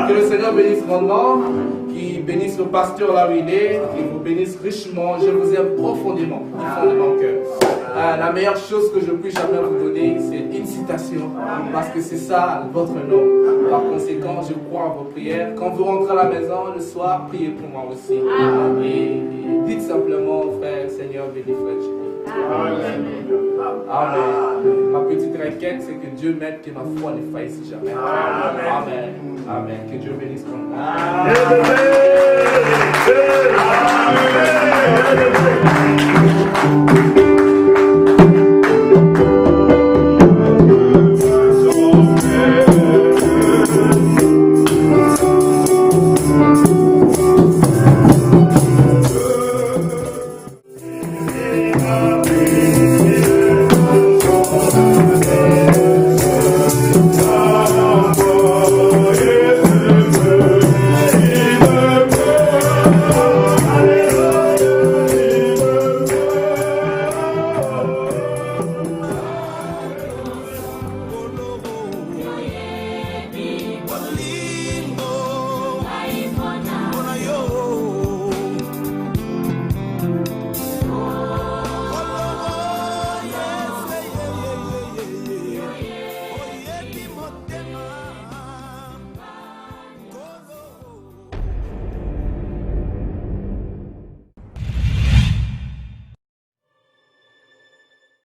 Que le Seigneur bénisse grandement, qu'il bénisse le pasteur là où il est, qu'il vous bénisse richement. Je vous aime profondément, du fond de mon cœur. La meilleure chose que je puisse jamais vous donner, c'est une citation, parce que c'est ça votre nom. Par conséquent, je crois en vos prières. Quand vous rentrez à la maison le soir, priez pour moi aussi. Et dites simplement, frère, Seigneur, bénis frère. Amen. Ma petite requête, c'est que Dieu m'aide, que ma foi ne faillisse jamais. Amen. Amen. Que Dieu bénisse ton nom. Amen.